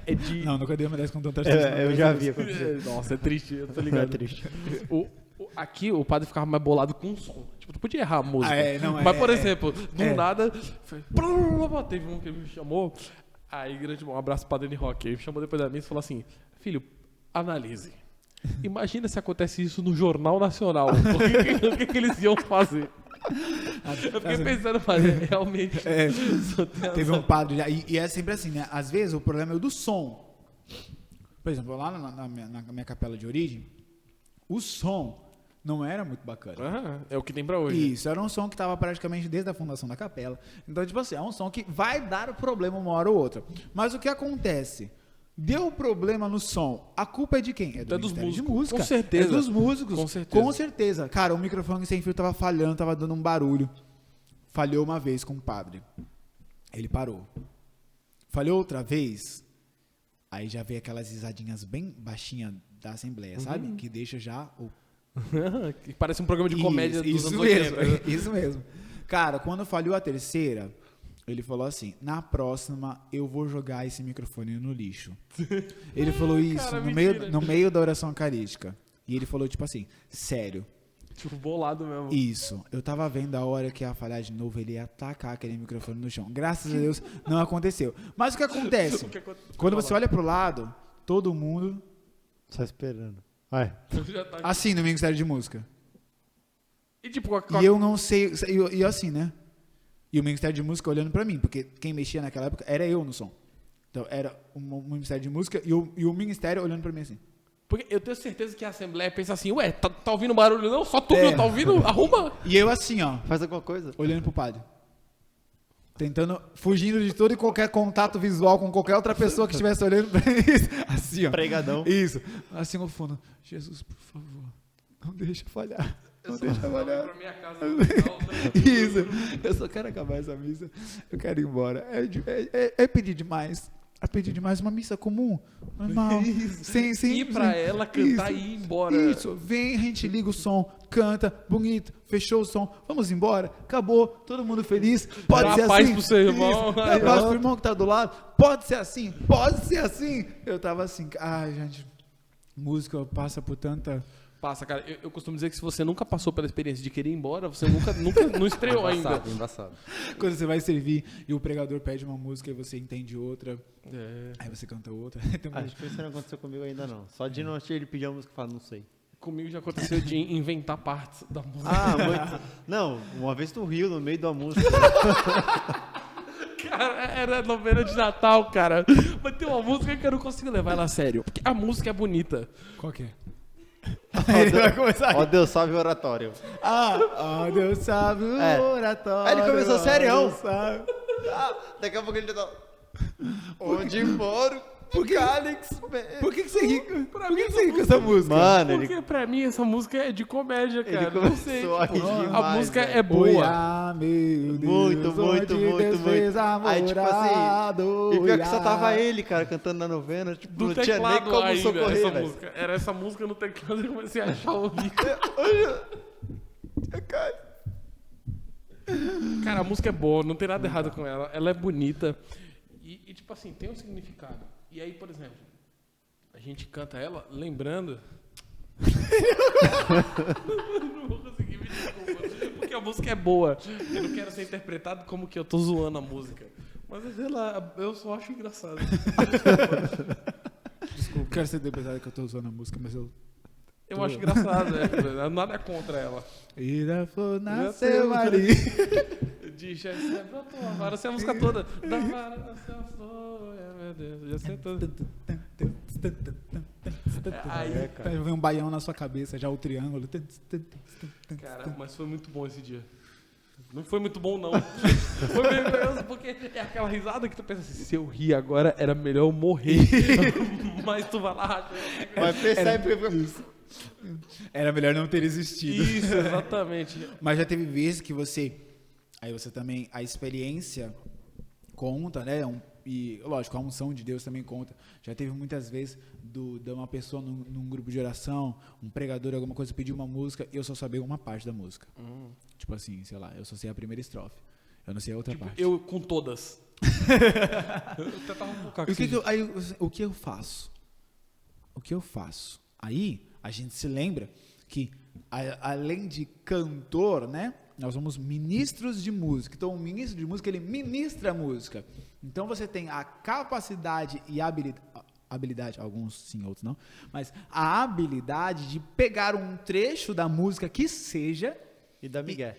é de... Não, nunca dei uma dessa com tanta Eu já vi acontecer. Nossa, é triste, eu tô É ligado. triste. Aqui o padre ficava mais bolado com o som. Tipo, tu podia errar a música. Mas, por exemplo, do nada, foi... teve um que ele me chamou. Aí, grande um abraço pro padre Rock. Ele me chamou depois da missa e falou assim: filho, analise. Imagina se acontece isso no Jornal Nacional. O que eles iam fazer? Eu fiquei pensando, mas realmente. Teve um padre já. E é sempre assim, né? Às vezes o problema é o do som. Por exemplo, lá na minha capela de origem, o som não era muito bacana. É o que tem pra hoje. Isso, era um som que estava praticamente desde a fundação da capela. Então, tipo assim, é um som que vai dar problema uma hora ou outra. Mas o que acontece? Deu problema no som. A culpa é de quem? É do dos Ministério de músicos. Música. Com certeza. É dos músicos. Com certeza. Com certeza. Cara, o microfone sem fio tava falhando, tava dando um barulho. Falhou uma vez com o padre. Ele parou. Falhou outra vez. Aí já veio aquelas risadinhas bem baixinhas da Assembleia, sabe? Que deixa já o... Que parece um programa de comédia dos anos mesmo, 80. Isso mesmo. Cara, quando falhou a terceira, ele falou assim: na próxima eu vou jogar esse microfone no lixo. Ele falou isso Cara, no meio da oração eucarística. E ele falou tipo assim: sério. Tipo, bolado mesmo. Isso. Eu tava vendo a hora que ia falhar de novo, ele ia atacar aquele microfone no chão. Graças a Deus não aconteceu. Mas o que acontece? Quando você olha pro lado, todo mundo... Só esperando. Vai. Assim, no Ministério de Música. E tipo, E eu não sei... E assim, né? E o Ministério de Música olhando pra mim, porque quem mexia naquela época era eu no som. Então, era o Ministério de Música e o Ministério olhando pra mim assim. Porque eu tenho certeza que a Assembleia pensa assim: ué, tá ouvindo barulho não? Só tu, tá ouvindo? Arruma! E eu assim, ó. Faz alguma coisa. Olhando pro padre. Tentando, fugindo de todo e qualquer contato visual com qualquer outra pessoa que estivesse olhando pra isso. Assim, ó. Pregadão. Isso. Assim no fundo. Jesus, por favor, não deixa falhar. Não deixa falhar. Pra minha casa, Isso. Eu só quero acabar essa missa. Eu quero ir embora. É pedir demais. É pedir demais uma missa comum, normal. Sem ir pra ela, cantar e ir embora. Isso. Vem, a gente liga o som, canta, bonito, fechou o som, vamos embora, acabou, todo mundo feliz. Pode Dá ser paz assim. pro seu irmão. Dá paz pro irmão que tá do lado. Pode ser assim, pode ser assim. Eu tava assim, ai, gente, música passa por tanta... Passa, cara. Eu costumo dizer que se você nunca passou pela experiência de querer ir embora, você nunca não estreou ainda. Embaçado. Quando você vai servir e o pregador pede uma música e você entende outra, aí você canta outra. Acho que isso não aconteceu comigo ainda não. Só de não achar ele pedir a música e falar, não sei. Comigo já aconteceu de inventar partes da música. Ah, muito. Não, uma vez tu riu no meio da música. Cara, era novena de Natal, cara. Mas tem uma música que eu não consigo levar ela a sério. Porque a música é bonita. Qual que é? Ele vai começar. Ó Deus, salve o oratório. Ó Deus sabe o oratório. Aí ele começou serião. Deus sabe. Daqui a pouco ele tá... Onde for o Calix... Por que você ri? Por que você ri com essa música? Mano, Porque pra mim essa música é de comédia, cara. ele Não sei. começou a rir A demais, música velho. é boa. Ah, meu Deus, Muito. Aí, tipo assim, e pior que só tava ele. ele, cara, cantando na novena. Tipo, Do não tinha nem teclado como ainda, socorrer, essa velho. música. Era essa música no teclado e eu comecei a achar o bico. Cara, a música é boa, não tem nada errado com ela. Ela é bonita. E tipo assim, tem um significado. E aí, por exemplo, a gente canta ela lembrando... Não vou conseguir me desculpar. Porque a música é boa. Eu não quero ser interpretado como que eu tô zoando a música. Mas sei lá, eu só acho engraçado. Desculpa, quero ser interpretado que eu tô usando a música, mas eu... Eu acho engraçado, nada contra ela. E da flor nasceu Maria. De Chester brotou a vara, assim a música toda. Da vara da sua flor, meu Deus, já sei tudo. Aí vem um baião na sua cabeça, já o triângulo. Cara, mas foi muito bom esse dia. Não foi muito bom, não. Foi meio vergonhoso, porque é aquela risada que tu pensa assim, se eu rir agora, era melhor eu morrer. Mas tu vai lá... Mas percebe Era melhor não ter existido. Isso, exatamente. Mas já teve vezes que você... Aí você também... A experiência conta, né? E, lógico, a unção de Deus também conta. Já teve muitas vezes de uma pessoa num grupo de oração, um pregador, alguma coisa, pedir uma música e eu só sabia uma parte da música. Tipo assim, sei lá, eu só sei a primeira estrofe. Eu não sei a outra parte. Eu com todas. Eu tentava um pouco aqui. O que eu faço? O que eu faço? Aí, a gente se lembra que, além de cantor, né? Nós somos ministros de música. Então, o ministro de música, ele ministra a música. Então, você tem a capacidade e habilidade, alguns sim, outros não, mas a habilidade de pegar um trecho da música que seja e dar migué.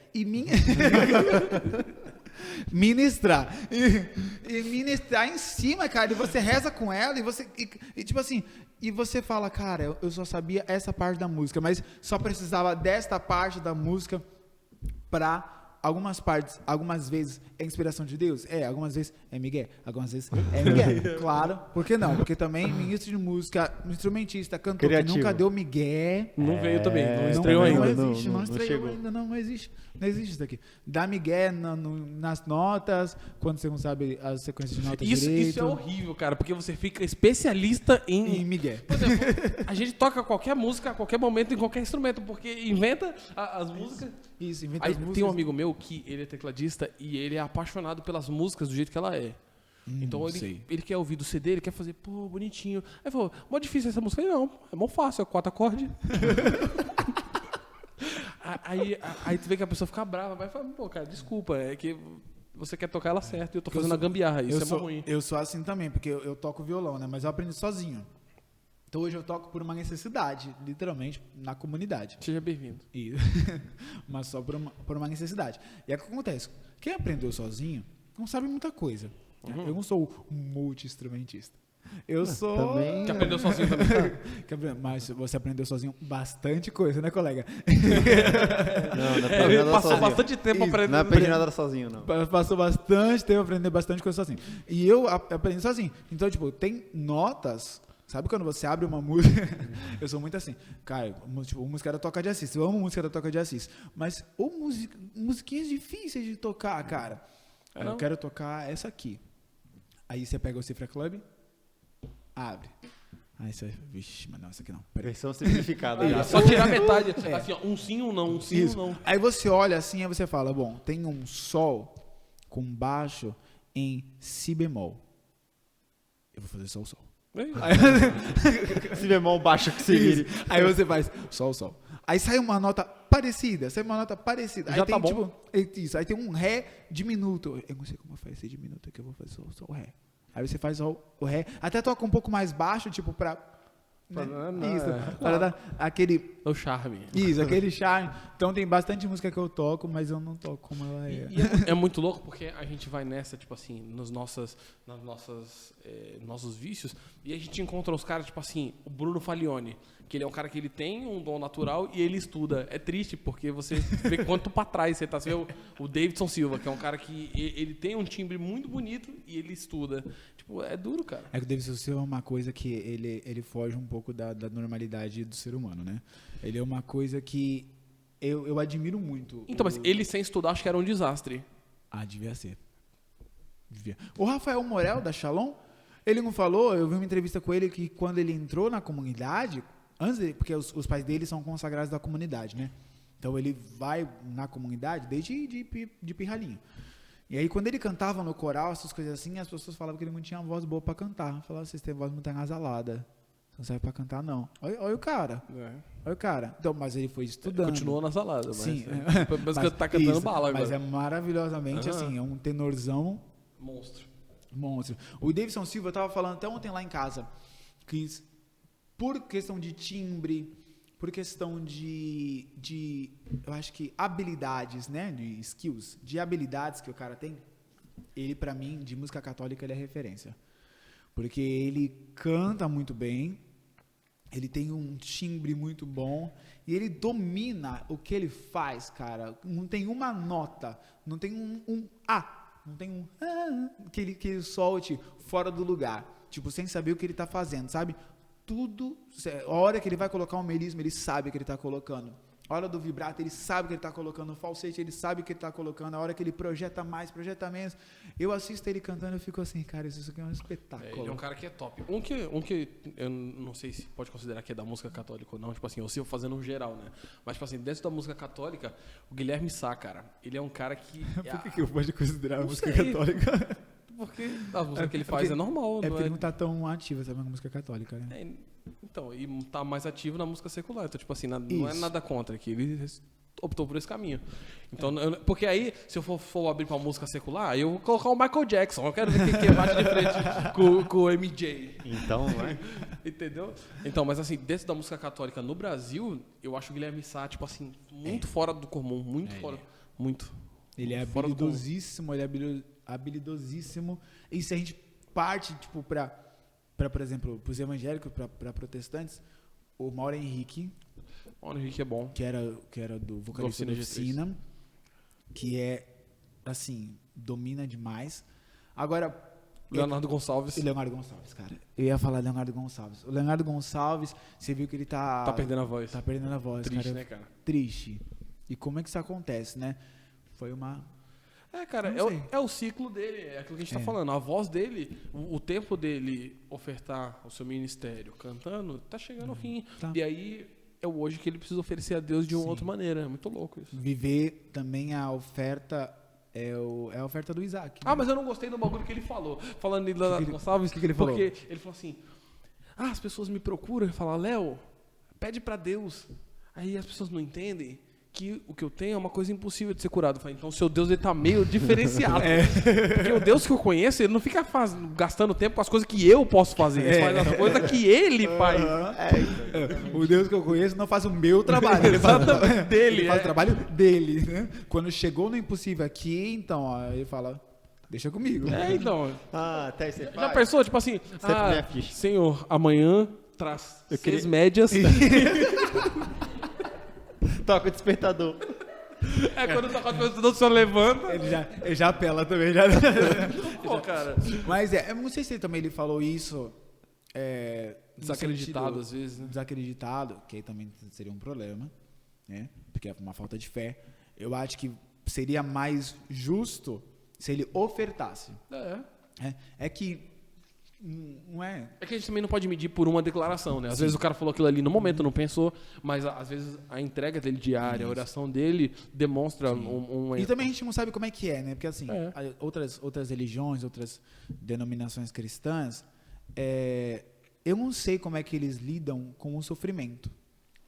Ministrar. E ministrar em cima, cara, e você reza com ela, e tipo assim, e você fala, cara, eu só sabia essa parte da música, mas só precisava desta parte da música para algumas partes, algumas vezes é inspiração de Deus, algumas vezes é migué, algumas vezes é migué, claro, por que não? Porque também ministro de música, instrumentista, cantor criativo, que nunca deu migué, não veio também, não estreou ainda. Não estreou ainda, não existe isso daqui. Dá migué nas notas, quando você não sabe as sequências de notas direito. Isso é horrível, cara, porque você fica especialista em migué. Por exemplo, a gente toca qualquer música, a qualquer momento, em qualquer instrumento, porque inventa as músicas. Isso, inventa Aí as músicas. tem um amigo meu que ele é tecladista e ele é apaixonado pelas músicas do jeito que ela é. Então ele quer ouvir do CD, ele quer fazer, pô, bonitinho. Aí falou, mó difícil essa música. Não, é mó fácil, é 4 acordes. Aí tu vê que a pessoa fica brava, vai falar, pô, cara, desculpa, é que você quer tocar ela certo e eu tô fazendo a gambiarra, isso é mó ruim. Eu sou assim também, porque eu toco violão, né, mas eu aprendi sozinho. Então hoje eu toco por uma necessidade, literalmente, na comunidade. Seja bem-vindo. Mas só por uma necessidade. E é o que acontece, quem aprendeu sozinho não sabe muita coisa. Eu não sou um multi-instrumentista. Eu sou... Também... Que aprendeu sozinho também. Mas você aprendeu sozinho bastante coisa, né, colega? Não, ele passou bastante tempo aprendendo. Não aprendi nada sozinho, não. Passou bastante tempo aprendendo bastante coisa sozinho. E eu aprendi sozinho. Então, tipo, tem notas... Sabe quando você abre uma música? Eu sou muito assim. Cara, tipo, música da Toca de Assis. Eu amo música da Toca de Assis. Mas musiquinhas difíceis de tocar, cara. Eu quero tocar essa aqui. Aí você pega o Cifra Club, abre. Aí você... Vixe, mas não, essa aqui não. Versão simplificada. Só tirar metade. Assim, ó, um sim, um não, um sim, um não. Aí você olha assim, aí você fala, bom, tem um sol com baixo em si bemol. Eu vou fazer só o sol. Si bemol baixo que se vire. Aí você faz sol. Aí sai uma nota parecida. Aí já tem, tá bom. Tipo, isso. Aí tem um ré diminuto. Eu não sei como faz esse diminuto aqui, eu vou fazer só o ré. Aí você faz o ré. Até toca um pouco mais baixo, tipo, pra... Né? Para dar aquele... O charme. Isso, aquele charme. Então tem bastante música que eu toco, mas eu não toco como ela é. E é muito louco porque a gente vai nessa, tipo assim, nossos vícios, e a gente encontra os caras, tipo assim, o Bruno Falione, que ele é um cara que ele tem um dom natural e ele estuda. É triste porque você vê quanto pra trás você tá. Você vê o Davidson Silva, que é um cara que ele tem um timbre muito bonito e ele estuda. Tipo, é duro, cara. É que o Davidson Silva é uma coisa que ele foge um pouco da normalidade do ser humano, né? Ele é uma coisa que eu admiro muito. Então, mas ele sem estudar acho que era um desastre. Devia ser. O Rafael Morel, da Shalom, ele não falou, eu vi uma entrevista com ele que quando ele entrou na comunidade, porque os pais dele são consagrados da comunidade, né? Então ele vai na comunidade desde de pirralhinho. E aí quando ele cantava no coral, essas coisas assim, as pessoas falavam que ele não tinha uma voz boa pra cantar. Falavam, vocês têm voz muito agasalada. Você não serve pra cantar, não. Olha o cara. Olha o cara. Então, mas ele foi estudando. Continuou na salada, mas... Sim. Mas que tá cantando bala agora. Mas é maravilhosamente assim, é um tenorzão... Monstro. O Davidson Silva, eu tava falando até ontem lá em casa, que por questão de timbre, por questão de eu acho que habilidades, né, de skills, de habilidades que o cara tem, ele, pra mim, de música católica, ele é referência. Porque ele canta muito bem, ele tem um timbre muito bom e ele domina o que ele faz, cara. Não tem uma nota, não tem um A, não tem um que ele solte fora do lugar, tipo, sem saber o que ele tá fazendo, sabe? Tudo, a hora que ele vai colocar um melisma, ele sabe o que ele tá colocando. A hora do vibrato, ele sabe o que ele está colocando. O falsete, ele sabe o que ele está colocando. A hora que ele projeta mais, projeta menos. Eu assisto ele cantando e fico assim, cara, isso aqui é um espetáculo. Ele é um cara que é top. Um que eu não sei se pode considerar que é da música católica ou não, tipo assim, eu sigo fazendo um geral, né? Mas, tipo assim, dentro da música católica, o Guilherme Sá, cara, ele é um cara que... Por que eu pode considerar a música católica? Porque a música que ele faz é normal. É porque ele não tá tão ativo, sabe, na música católica, né? Então, e tá mais ativo na música secular. Então, tipo assim, não é nada contra, que ele optou por esse caminho. Então, porque aí, se eu for abrir pra música secular, eu vou colocar o Michael Jackson. Eu quero ver quem bate de frente com o MJ. Então, vai. Entendeu? Então, mas assim, dentro da música católica no Brasil, eu acho o Guilherme Sá, tipo assim, muito fora do comum. Muito fora. Muito. Ele é habilidosíssimo, habilidosíssimo. E se a gente parte, tipo, por exemplo, para os evangélicos, para protestantes, o Mauro Henrique. Mauro Henrique é bom. Que era do vocalista da Oficina, que é, assim, domina demais. Agora... Leonardo Gonçalves. Leonardo Gonçalves, cara. Eu ia falar Leonardo Gonçalves. O Leonardo Gonçalves, você viu que ele tá... Tá perdendo a voz. Tá perdendo a voz, triste, cara. Né, cara? Triste. E como é que isso acontece, né? Foi uma... Cara, é o ciclo dele, é aquilo que a gente tá falando. A voz dele, o tempo dele ofertar o seu ministério cantando, tá chegando ao fim. Tá. E aí é o hoje que ele precisa oferecer a Deus de uma outra maneira. É muito louco isso. Viver também a oferta, é a oferta do Isaac. Né? Ah, mas eu não gostei do bagulho que ele falou. Falando de Leonardo Gonçalves, o que ele falou? Porque ele falou assim, as pessoas me procuram e falam, Léo, pede pra Deus. Aí as pessoas não entendem que o que eu tenho é uma coisa impossível de ser curado. Eu falei, então o seu Deus ele tá meio diferenciado. Porque o Deus que eu conheço, ele não fica gastando tempo com as coisas que eu posso fazer. Ele faz as coisas que ele faz. O Deus que eu conheço não faz o meu trabalho. Ele faz o trabalho dele. Né? Quando chegou no impossível aqui, então, ó, ele fala... Deixa comigo. Então. Até você Já pensou, tipo assim, Senhor, amanhã traz 6 médias... Toca o despertador. Quando toca o despertador, o senhor levanta. Ele já apela também. Já. Pô, cara. Mas eu não sei se ele falou isso. Desacreditado, às vezes. Né? Desacreditado, que aí também seria um problema, né? Porque é uma falta de fé. Eu acho que seria mais justo se ele ofertasse. É que. Não é? É que a gente também não pode medir por uma declaração, né? Às vezes o cara falou aquilo ali no momento, não pensou, mas às vezes a entrega dele diária, a oração dele demonstra um... E também a gente não sabe como é que é, né? Porque assim, outras religiões, outras denominações cristãs, eu não sei como é que eles lidam com o sofrimento.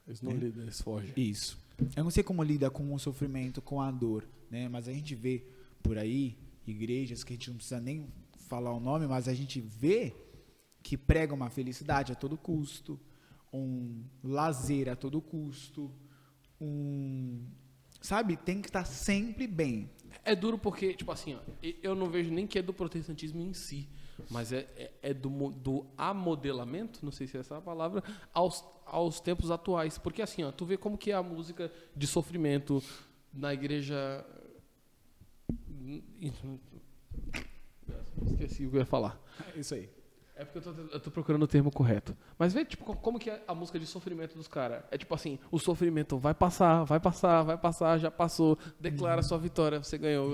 Eles não lidam, eles fogem. Isso. Eu não sei como lida com o sofrimento, com a dor, né? Mas a gente vê por aí igrejas que a gente não precisa nem falar o nome, mas a gente vê que prega uma felicidade a todo custo, um lazer a todo custo, sabe, tem que estar sempre bem. É duro porque, tipo assim, ó, eu não vejo nem que é do protestantismo em si, mas é do amodelamento, não sei se é essa a palavra, aos tempos atuais. Porque assim, ó, tu vê como que é a música de sofrimento na igreja... Esqueci o que eu ia falar. Isso aí. É porque eu tô procurando o termo correto. Mas vê, tipo, como que é a música de sofrimento dos caras. É tipo assim, o sofrimento vai passar, já passou, declara sua vitória, você ganhou.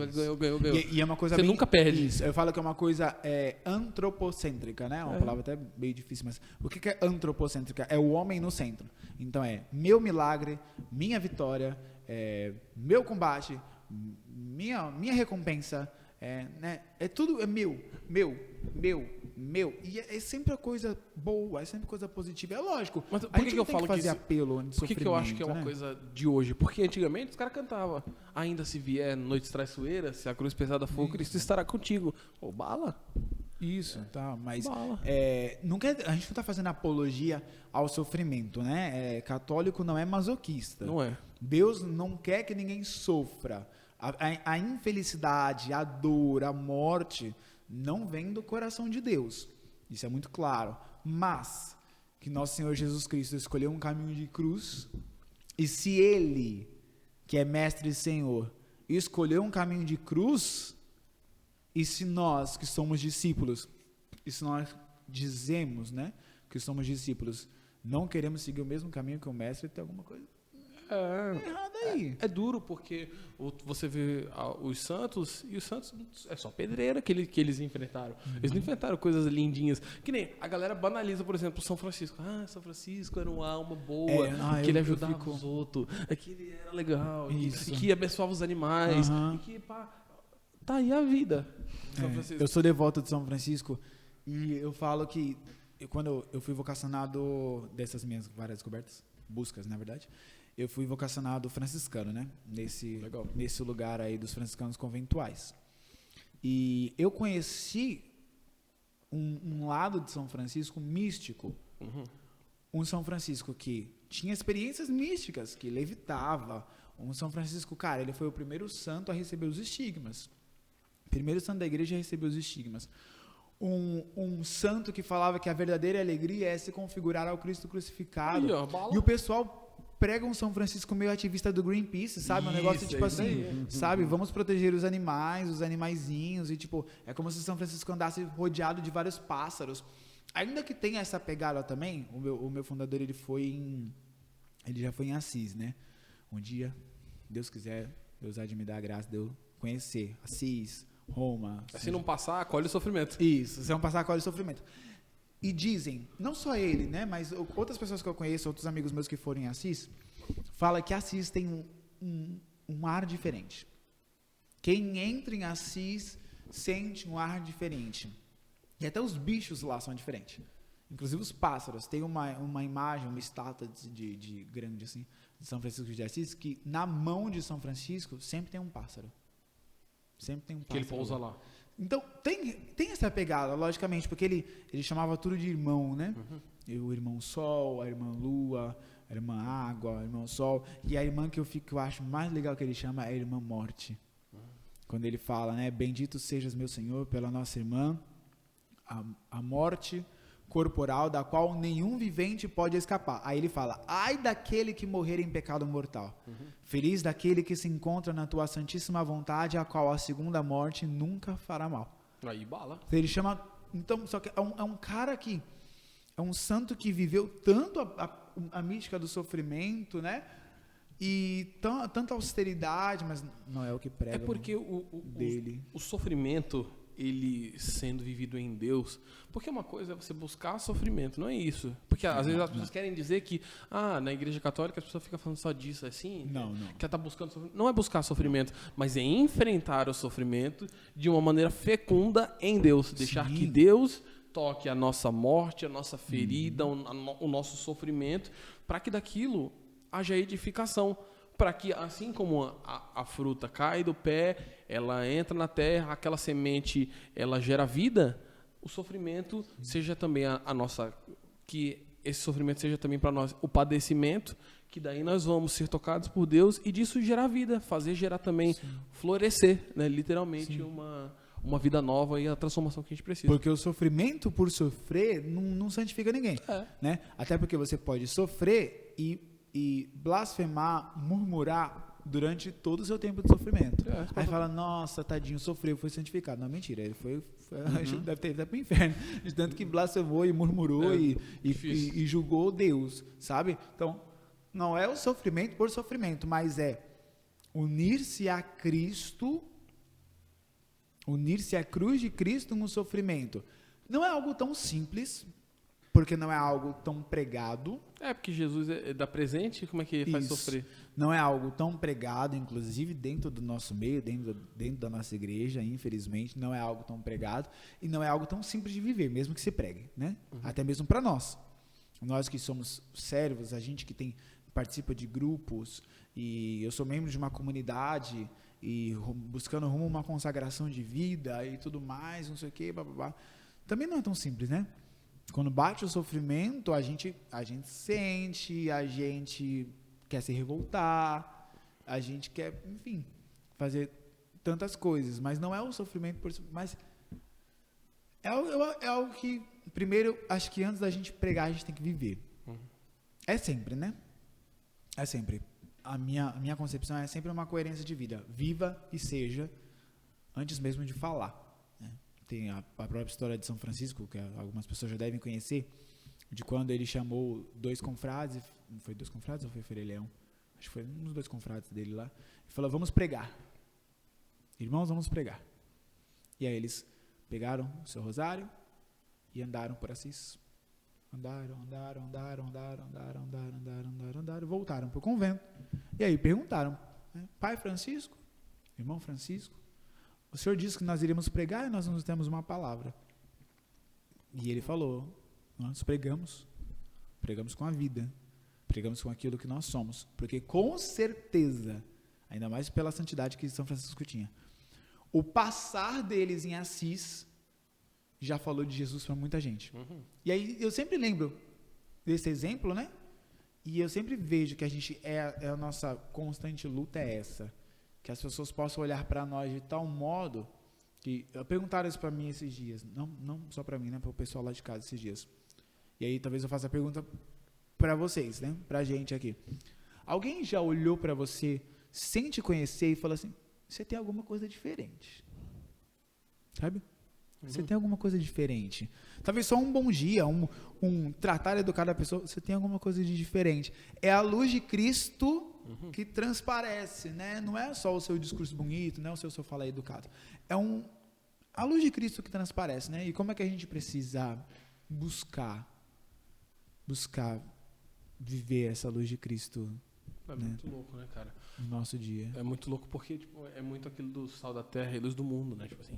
E é uma coisa você nunca perde. Isso, eu falo que é uma coisa antropocêntrica, né? Uma palavra até meio difícil, mas o que é antropocêntrica? É o homem no centro. Então meu milagre, minha vitória, meu combate, minha recompensa, né? Tudo é meu. E é sempre a coisa boa, é sempre coisa positiva. É lógico. Mas por que eu falo que fazer apelo de sofrimento? Por que eu acho que é uma coisa de hoje? Porque antigamente os caras cantavam. Ainda se vier noites traiçoeiras, se a cruz pesada for, Cristo estará contigo. Ô, bala. Isso, tá, mas Bala. a gente não está fazendo apologia ao sofrimento, né? Católico não é masoquista. Não é. Deus não quer que ninguém sofra. A infelicidade, a dor, a morte não vem do coração de Deus. Isso é muito claro. Mas que nosso Senhor Jesus Cristo escolheu um caminho de cruz, e se Ele, que é mestre e Senhor, escolheu um caminho de cruz, e se nós que somos discípulos, e se nós dizemos, né, que somos discípulos, não queremos seguir o mesmo caminho que o mestre, tem alguma coisa errada aí. É duro, porque você vê os santos, e os santos é só pedreira que eles enfrentaram. Eles não enfrentaram coisas lindinhas. Que nem a galera banaliza, por exemplo, São Francisco. São Francisco era uma alma boa, que ele ajudava os outros, que ele era legal, que abençoava os animais, e que, pá, tá aí a vida. São Francisco. Eu sou devoto de São Francisco, e eu falo que quando eu fui vocacionado dessas minhas várias descobertas, buscas, na verdade, eu fui vocacionado franciscano, né? Nesse lugar aí dos franciscanos conventuais. E eu conheci um lado de São Francisco místico. Um São Francisco que tinha experiências místicas, que levitava. Um São Francisco, cara, ele foi o primeiro santo a receber os estigmas. Primeiro santo da igreja a receber os estigmas. Um santo que falava que a verdadeira alegria é se configurar ao Cristo crucificado. E o pessoal prega um São Francisco meio ativista do Greenpeace, sabe? Um negócio tipo assim, sabe? Vamos proteger os animais, os animaizinhos, e tipo, é como se São Francisco andasse rodeado de vários pássaros. Ainda que tenha essa pegada também, o meu fundador, ele já foi em Assis, né? Um dia, Deus quiser, Deus há de me dar a graça de eu conhecer Assis, Roma. Se não passar, acolhe o sofrimento. Isso, se não passar, acolhe o sofrimento. E dizem, não só ele, né, mas outras pessoas que eu conheço, outros amigos meus que foram em Assis, falam que Assis tem um ar diferente. Quem entra em Assis sente um ar diferente. E até os bichos lá são diferentes. Inclusive os pássaros. Tem uma imagem, uma estátua de grande assim, de São Francisco de Assis, que na mão de São Francisco sempre tem um pássaro. Sempre tem um pássaro. Que ele pousa lá. Então, tem essa pegada, logicamente, porque ele chamava tudo de irmão, né? O irmão Sol, a irmã Lua, a irmã Água, o irmão Sol. E a irmã que eu acho mais legal que ele chama é a irmã Morte. Quando ele fala, né? Bendito sejas, meu Senhor, pela nossa irmã, a morte corporal, da qual nenhum vivente pode escapar. Aí ele fala, ai daquele que morrer em pecado mortal. Feliz daquele que se encontra na tua santíssima vontade, a qual a segunda morte nunca fará mal. Aí bala. Ele chama, então, só que é um cara que, é um santo que viveu tanto a mística do sofrimento, né? E tanta austeridade, mas não é o que prega. É porque o sofrimento, ele sendo vivido em Deus, porque uma coisa é você buscar sofrimento, não é isso. Porque às vezes as pessoas querem dizer que na igreja católica as pessoas ficam falando só disso, assim, não. Que ela está buscando sofrimento. Não é buscar sofrimento, mas é enfrentar o sofrimento de uma maneira fecunda em Deus, deixar que Deus toque a nossa morte, a nossa ferida, o nosso sofrimento, para que daquilo haja edificação, para que assim como a fruta cai do pé, ela entra na terra, aquela semente, ela gera vida, o sofrimento seja também a nossa, que esse sofrimento seja também para nós o padecimento, que daí nós vamos ser tocados por Deus e disso gerar vida, fazer gerar também, florescer, né, literalmente uma vida nova e a transformação que a gente precisa. Porque o sofrimento por sofrer não santifica ninguém, né? Até porque você pode sofrer e blasfemar, murmurar durante todo o seu tempo de sofrimento. Aí fala, nossa, tadinho, sofreu, foi santificado. Não, mentira, ele foi deve ter ido para o inferno, de tanto que blasfemou e murmurou e julgou Deus, sabe? Então, não é o sofrimento por sofrimento, mas é unir-se a Cristo, unir-se à cruz de Cristo no sofrimento. Não é algo tão simples, porque não é algo tão pregado. Porque Jesus dá presente, como é que faz sofrer? Não é algo tão pregado, inclusive dentro do nosso meio, dentro da nossa igreja, infelizmente, não é algo tão pregado e não é algo tão simples de viver, mesmo que se pregue, né? Até mesmo para nós. Nós que somos servos, a gente que participa de grupos, e eu sou membro de uma comunidade e buscando rumo a uma consagração de vida e tudo mais, não sei o quê, blá, blá, blá. também não é tão simples, né? Quando bate o sofrimento, a gente sente, a gente quer se revoltar, a gente quer, enfim, fazer tantas coisas, mas não é o sofrimento por si, mas é algo que, primeiro, acho que antes da gente pregar, a gente tem que viver. É sempre, né? É sempre. A minha concepção é sempre uma coerência de vida. Viva e seja, antes mesmo de falar. Né? Tem a própria história de São Francisco, que algumas pessoas já devem conhecer, de quando ele chamou 2 confrades, foi 2 confrades ou foi Frei Leão? Acho que foi um dos 2 confrades dele lá. Ele falou, vamos pregar. Irmãos, vamos pregar. E aí eles pegaram o seu rosário e andaram por Assis. Andaram, voltaram para o convento. E aí perguntaram, né, Pai Francisco, Irmão Francisco, o senhor disse que nós iríamos pregar e nós não temos uma palavra. E ele falou, nós pregamos com a vida, pregamos com aquilo que nós somos, porque com certeza, ainda mais pela santidade que São Francisco tinha, o passar deles em Assis já falou de Jesus para muita gente. E aí eu sempre lembro desse exemplo, né? E eu sempre vejo que a nossa constante luta é essa, que as pessoas possam olhar para nós de tal modo que perguntaram isso para mim esses dias, não só para mim, né? Para o pessoal lá de casa esses dias. E aí talvez eu faça a pergunta para vocês, né? Para a gente aqui. Alguém já olhou para você sem te conhecer e falou assim, você tem alguma coisa diferente, sabe? Você tem alguma coisa diferente. Talvez só um bom dia, um tratar educado da pessoa, você tem alguma coisa de diferente. É a luz de Cristo que transparece, né? Não é só o seu discurso bonito, não é o seu falar educado. É a luz de Cristo que transparece, né? E como é que a gente precisa buscar viver essa luz de Cristo? É muito louco, né, cara? No nosso dia. É muito louco porque tipo, é muito aquilo do sal da terra e luz do mundo, né? Tipo assim,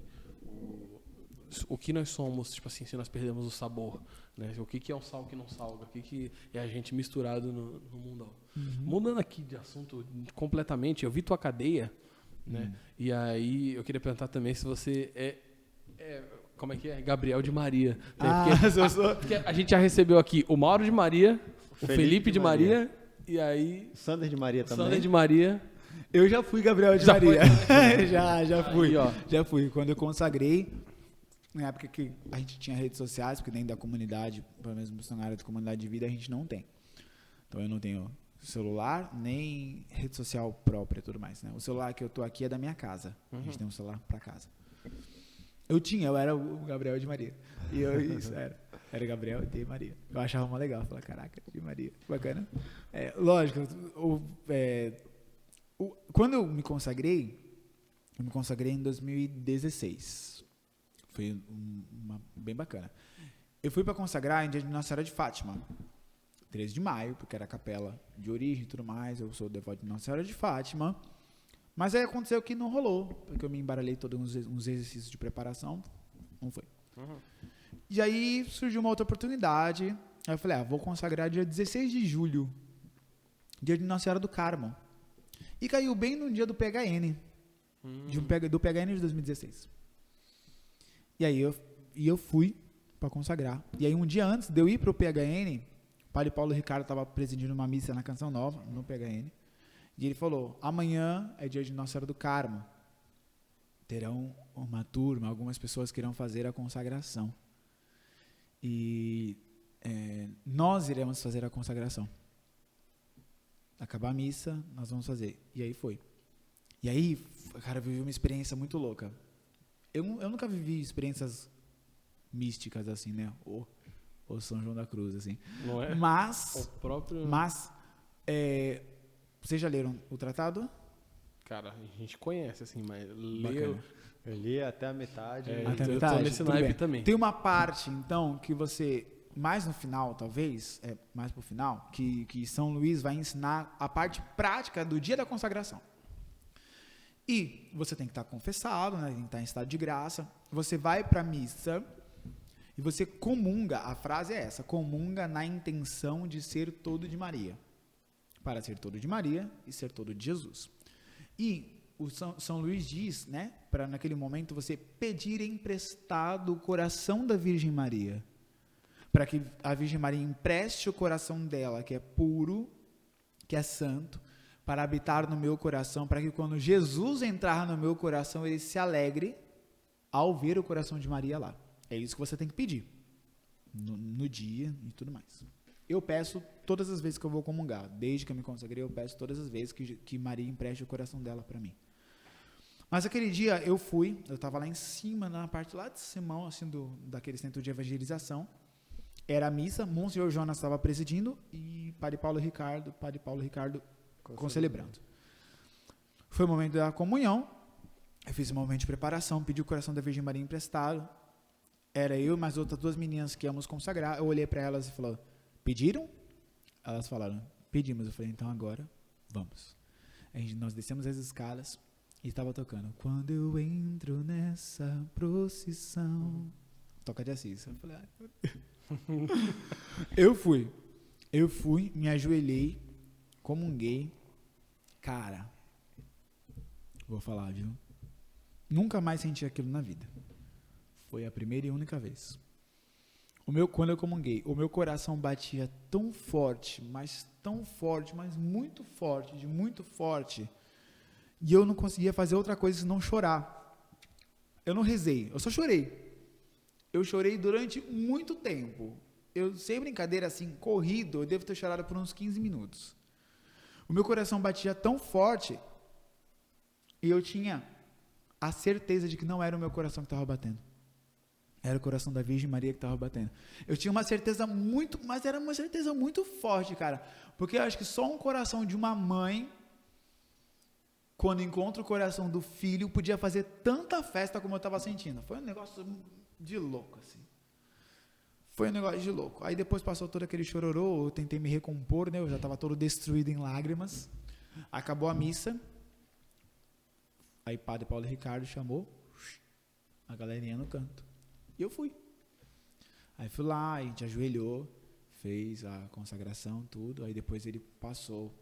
o que nós somos, tipo assim, se nós perdemos o sabor, né? O que é um sal que não salga? O que é a gente misturado no mundo? Mudando aqui de assunto completamente, eu vi tua cadeia, né? E aí eu queria perguntar também se você como é que é? Gabriel de Maria. Porque a gente já recebeu aqui o Mauro de Maria, o Felipe de Maria e aí Sander de Maria também. Sander de Maria. Eu já fui Gabriel de Maria. Já fui. Aí, já fui. Quando eu consagrei, na época que a gente tinha redes sociais, porque dentro da comunidade, pelo menos na área da comunidade de vida, a gente não tem. Então eu não tenho celular, nem rede social própria e tudo mais, né? O celular que eu tô aqui é da minha casa. A gente tem um celular para casa. Eu era o Gabriel de Maria. E era Gabriel de Maria. Eu achava uma legal, falava, caraca, de Maria, bacana. Lógico, quando eu me consagrei em 2016. Foi bem bacana. Eu fui para consagrar em dia de Nossa Senhora de Fátima, 13 de maio, porque era a capela de origem e tudo mais. Eu sou devoto de Nossa Senhora de Fátima. Mas aí aconteceu que não rolou, porque eu me embaralhei todos uns exercícios de preparação. Não foi. E aí surgiu uma outra oportunidade. Aí eu falei, vou consagrar dia 16 de julho, dia de Nossa Senhora do Carmo. E caiu bem no dia do PHN, do PHN de 2016. E aí eu fui para consagrar. E aí um dia antes de eu ir para o PHN, o padre Paulo Ricardo estava presidindo uma missa na Canção Nova, no PHN. E ele falou, amanhã é dia de Nossa Senhora do Carmo. Terão uma turma, algumas pessoas que irão fazer a consagração. E nós iremos fazer a consagração. Acabar a missa, nós vamos fazer. E aí foi. E aí, cara, eu vivi uma experiência muito louca. Eu nunca vivi experiências místicas assim, né? Ou São João da Cruz, assim. Não é? Mas, o próprio... vocês já leram o tratado? Cara, a gente conhece, assim, mas Eu li até a metade. Até a eu metade? tô nesse naipe também. Tem uma parte, então, que você, mais no final, talvez, mais pro final, que São Luís vai ensinar a parte prática do dia da consagração. E você tem que estar confessado, né? Tem que estar em estado de graça. Você vai para a missa e você comunga, a frase é essa, comunga na intenção de ser todo de Maria. Para ser todo de Maria e ser todo de Jesus. E São Luís diz, né, para naquele momento você pedir emprestado o coração da Virgem Maria, para que a Virgem Maria empreste o coração dela, que é puro, que é santo, para habitar no meu coração, para que quando Jesus entrar no meu coração, ele se alegre ao ver o coração de Maria lá. É isso que você tem que pedir, no dia e tudo mais. Eu peço todas as vezes que eu vou comungar, desde que eu me consagrei, eu peço todas as vezes que Maria empreste o coração dela para mim. Mas aquele dia eu estava lá em cima, na parte lá de Simão, assim, daquele centro de evangelização. Era a missa, Monsenhor Jonas estava presidindo e Padre Paulo Ricardo concelebrando. Foi o momento da comunhão, eu fiz um momento de preparação, pedi o coração da Virgem Maria emprestado. Era eu e mais outras 2 meninas que íamos consagrar. Eu olhei para elas e falei: pediram? Elas falaram: pedimos. Eu falei: então agora vamos. Nós descemos as escadas e estava tocando Quando eu entro nessa procissão, toca de Assis. Eu falei: eu fui, me ajoelhei, comunguei. Cara, vou falar, viu? Nunca mais senti aquilo na vida. Foi a primeira e única vez. Quando eu comunguei, o meu coração batia tão forte, mas muito forte, e eu não conseguia fazer outra coisa senão chorar. Eu não rezei, eu só chorei. Eu chorei durante muito tempo. Eu, sem brincadeira, assim, corrido, eu devo ter chorado por uns 15 minutos. O meu coração batia tão forte, e eu tinha a certeza de que não era o meu coração que estava batendo. Era o coração da Virgem Maria que estava batendo. Eu tinha uma certeza mas era uma certeza muito forte, cara. Porque eu acho que só um coração de uma mãe, quando encontra o coração do filho, podia fazer tanta festa como eu estava sentindo. Foi um negócio de louco, assim. Foi um negócio de louco. Aí depois passou todo aquele chororô, eu tentei me recompor, né? Eu já estava todo destruído em lágrimas. Acabou a missa. Aí Padre Paulo Ricardo chamou a galerinha no canto. E eu fui. Aí fui lá, a gente ajoelhou, fez a consagração, tudo. Aí depois ele passou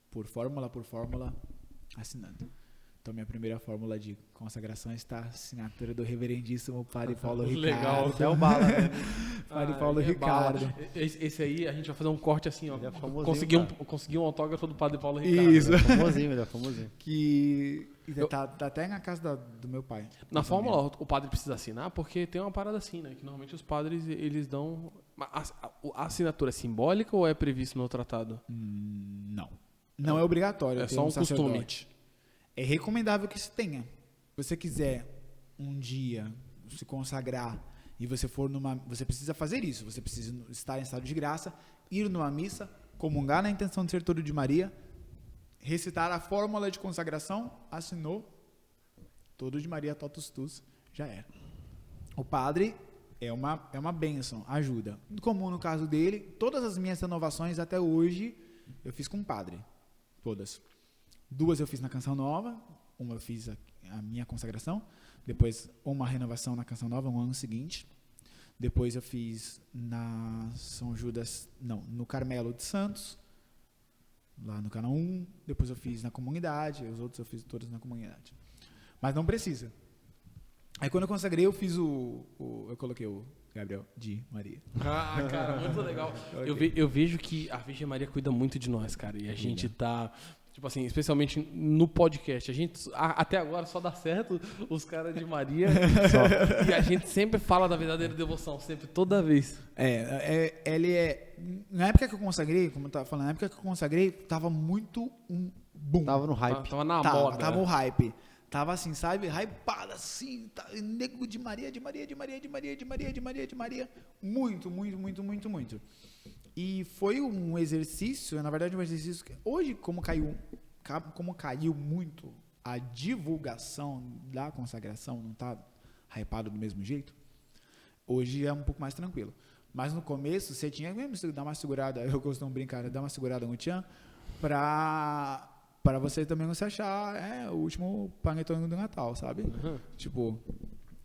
por fórmula, assinando. Então, minha primeira fórmula de consagração está a assinatura do reverendíssimo Padre Paulo Ricardo. Legal, até o bala, né? Padre Paulo Ricardo. Esse aí, a gente vai fazer um corte assim, ó. É Consegui um autógrafo do Padre Paulo Ricardo. Isso. Ele é famosinho. Que tá até na casa do meu pai. Na fórmula, o padre precisa assinar, porque tem uma parada assim, né? Que normalmente os padres, eles dão... A assinatura é simbólica ou é previsto no tratado? Não. Não é obrigatório. É só um costume. É recomendável que se tenha. Se você quiser um dia se consagrar e você precisa fazer isso. Você precisa estar em estado de graça, ir numa missa, comungar na intenção de ser todo de Maria, recitar a fórmula de consagração, assinou, todo de Maria totus tus, já era. O padre é uma bênção, ajuda. Como no caso dele, todas as minhas renovações até hoje eu fiz com o padre. Todas. 2 eu fiz na Canção Nova, uma eu fiz a minha consagração, depois uma renovação na Canção Nova, no ano seguinte. Depois eu fiz na São Judas, no Carmelo de Santos, lá no canal 1. Depois eu fiz na comunidade, os outros eu fiz todos na comunidade. Mas não precisa. Aí quando eu consagrei, eu fiz eu coloquei o Gabriel de Maria. Ah, cara, muito legal. Eu vejo que a Virgem Maria cuida muito de nós, cara. E a gente tá... Tipo assim, especialmente no podcast, a gente até agora só dá certo os caras de Maria e a gente sempre fala da verdadeira devoção, sempre, toda vez. Na época que eu consagrei, como eu tava falando, na época que eu consagrei, tava muito boom. Tava no hype. Tava na moda. Tava o hype. Tava assim, sabe? Hypada assim, nego de Maria. Muito. E foi um exercício, na verdade um exercício que hoje, como caiu muito a divulgação da consagração, não tá hypado do mesmo jeito, hoje é um pouco mais tranquilo. Mas no começo você tinha mesmo que dar uma segurada, eu costumo brincar, dar uma segurada no tchan, para você também não se achar o último panetone do Natal, sabe? Uhum. Tipo...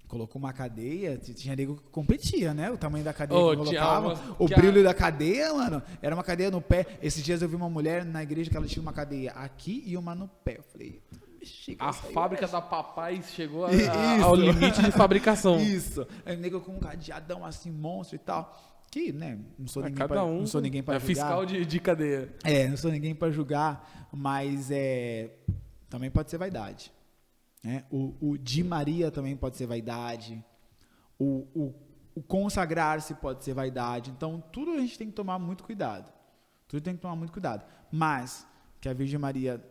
Colocou uma cadeia, tinha nego que competia, né? O tamanho da cadeia que colocava, o brilho da cadeia, mano, era uma cadeia no pé. Esses dias eu vi uma mulher na igreja que ela tinha uma cadeia aqui e uma no pé. Eu falei, A fábrica da papai chegou ao limite de fabricação. Isso. Aí nego com um cadeadão assim, monstro e tal. Que, né, não sou ninguém pra julgar. Fiscal de cadeia. Não sou ninguém pra julgar, mas também pode ser vaidade. Né? O de Maria também pode ser vaidade. O consagrar-se pode ser vaidade. Então, tudo a gente tem que tomar muito cuidado. Mas que a Virgem Maria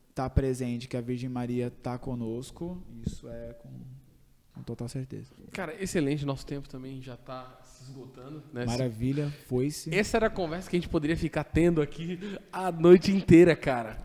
está presente, que a Virgem Maria está conosco, isso é com total certeza. Cara, excelente. Nosso tempo também já está se esgotando. Né? Maravilha, foi-se. Essa era a conversa que a gente poderia ficar tendo aqui a noite inteira, cara.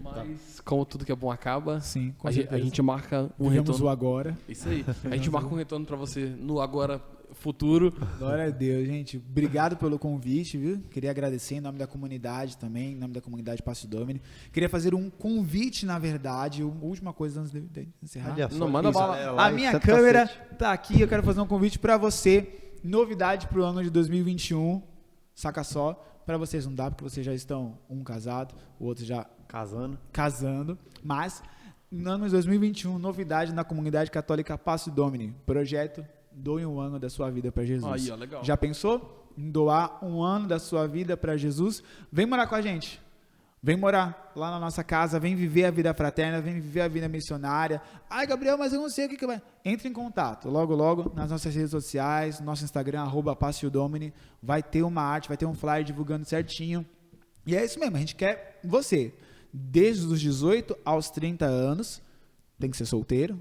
Mas, como tudo que é bom acaba, sim, a gente marca um retorno. O agora. Isso aí. A gente marca um retorno para você no agora futuro. Glória a Deus, gente. Obrigado pelo convite, viu? Queria agradecer em nome da comunidade também, em nome da comunidade Passo Domini. Queria fazer um convite, na verdade, última coisa antes de encerrar. Não, manda bala. A minha câmera tá aqui, eu quero fazer um convite para você. Novidade pro ano de 2021, saca só. Para vocês não dá, porque vocês já estão um casado, o outro já casando. Mas, no ano de 2021, novidade na comunidade católica Passo Domini. Projeto Doe um ano da sua vida para Jesus. Aí, ó, legal. Já pensou em doar um ano da sua vida para Jesus? Vem morar com a gente. Vem morar lá na nossa casa, vem viver a vida fraterna, vem viver a vida missionária. Ai, Gabriel, mas eu não sei o que vai... Entre em contato, logo, nas nossas redes sociais, nosso Instagram, @PassioDomini, vai ter uma arte, vai ter um flyer divulgando certinho. E é isso mesmo, a gente quer você, desde os 18 aos 30 anos, tem que ser solteiro,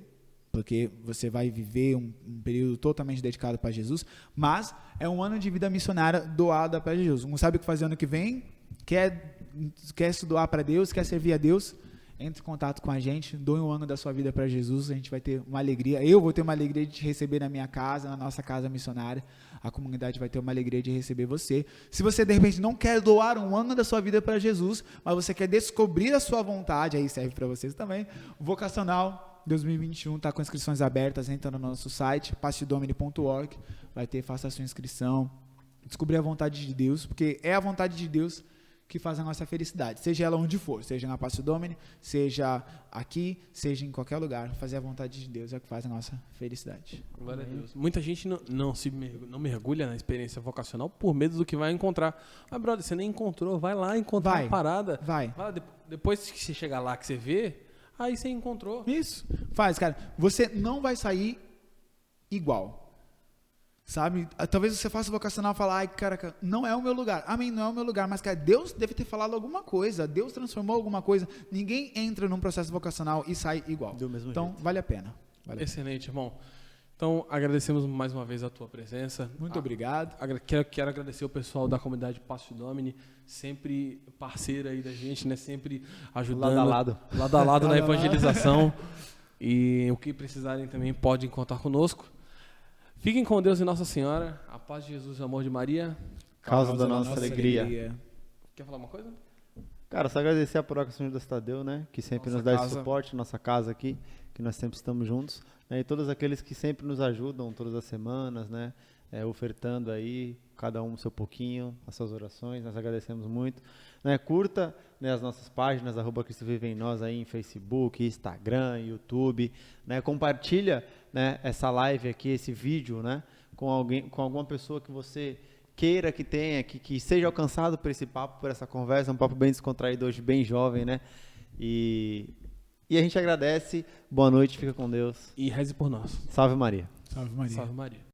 porque você vai viver um período totalmente dedicado para Jesus, mas é um ano de vida missionária doada para Jesus. Não sabe o que fazer ano que vem, quer se doar para Deus, quer servir a Deus, entre em contato com a gente, doe um ano da sua vida para Jesus, a gente vai ter uma alegria, eu vou ter uma alegria de te receber na minha casa, na nossa casa missionária, a comunidade vai ter uma alegria de receber você. Se você de repente não quer doar um ano da sua vida para Jesus, mas você quer descobrir a sua vontade, aí serve para vocês também, Vocacional 2021 está com inscrições abertas, entra no nosso site, passiodomini.org, vai ter, faça a sua inscrição, descobrir a vontade de Deus, porque é a vontade de Deus que faz a nossa felicidade, seja ela onde for, seja na Passo Domini, seja aqui, seja em qualquer lugar, fazer a vontade de Deus é o que faz a nossa felicidade. Glória a Deus. Muita gente não mergulha na experiência vocacional por medo do que vai encontrar. Mas, brother, você nem encontrou, vai lá encontrar uma parada. Vai lá, depois que você chegar lá, que você vê, aí você encontrou. Isso, faz, cara. Você não vai sair igual. Sabe? Talvez você faça vocacional e fale, ai, cara, não é o meu lugar. Amém, não é o meu lugar. Mas, cara, Deus deve ter falado alguma coisa. Deus transformou alguma coisa. Ninguém entra num processo vocacional e sai igual. Do mesmo então, jeito. Vale a pena. Excelente, irmão. Então, agradecemos mais uma vez a tua presença. Muito obrigado. Quero agradecer o pessoal da comunidade Passo Domini, sempre parceira aí da gente, né? Sempre ajudando. Lado a lado na evangelização. E o que precisarem também podem contar conosco. Fiquem com Deus e Nossa Senhora, a paz de Jesus e o amor de Maria. Causa da nossa alegria. Quer falar uma coisa? Cara, só agradecer a paróquia São Judas Tadeu, né? Que sempre nos dá esse suporte, nossa casa aqui, que nós sempre estamos juntos. Né, e todos aqueles que sempre nos ajudam todas as semanas, né? Ofertando aí, cada um o seu pouquinho, as suas orações, nós agradecemos muito. Né, curta, né, as nossas páginas, @Cristo Vive em Nós aí em Facebook, Instagram, YouTube, né, compartilha, né, essa live aqui, esse vídeo, né, com alguma pessoa que você queira que tenha, que seja alcançado por esse papo, por essa conversa, um papo bem descontraído hoje, bem jovem, né, e a gente agradece, boa noite, fica com Deus. E reze por nós. Salve Maria. Salve Maria. Salve Maria.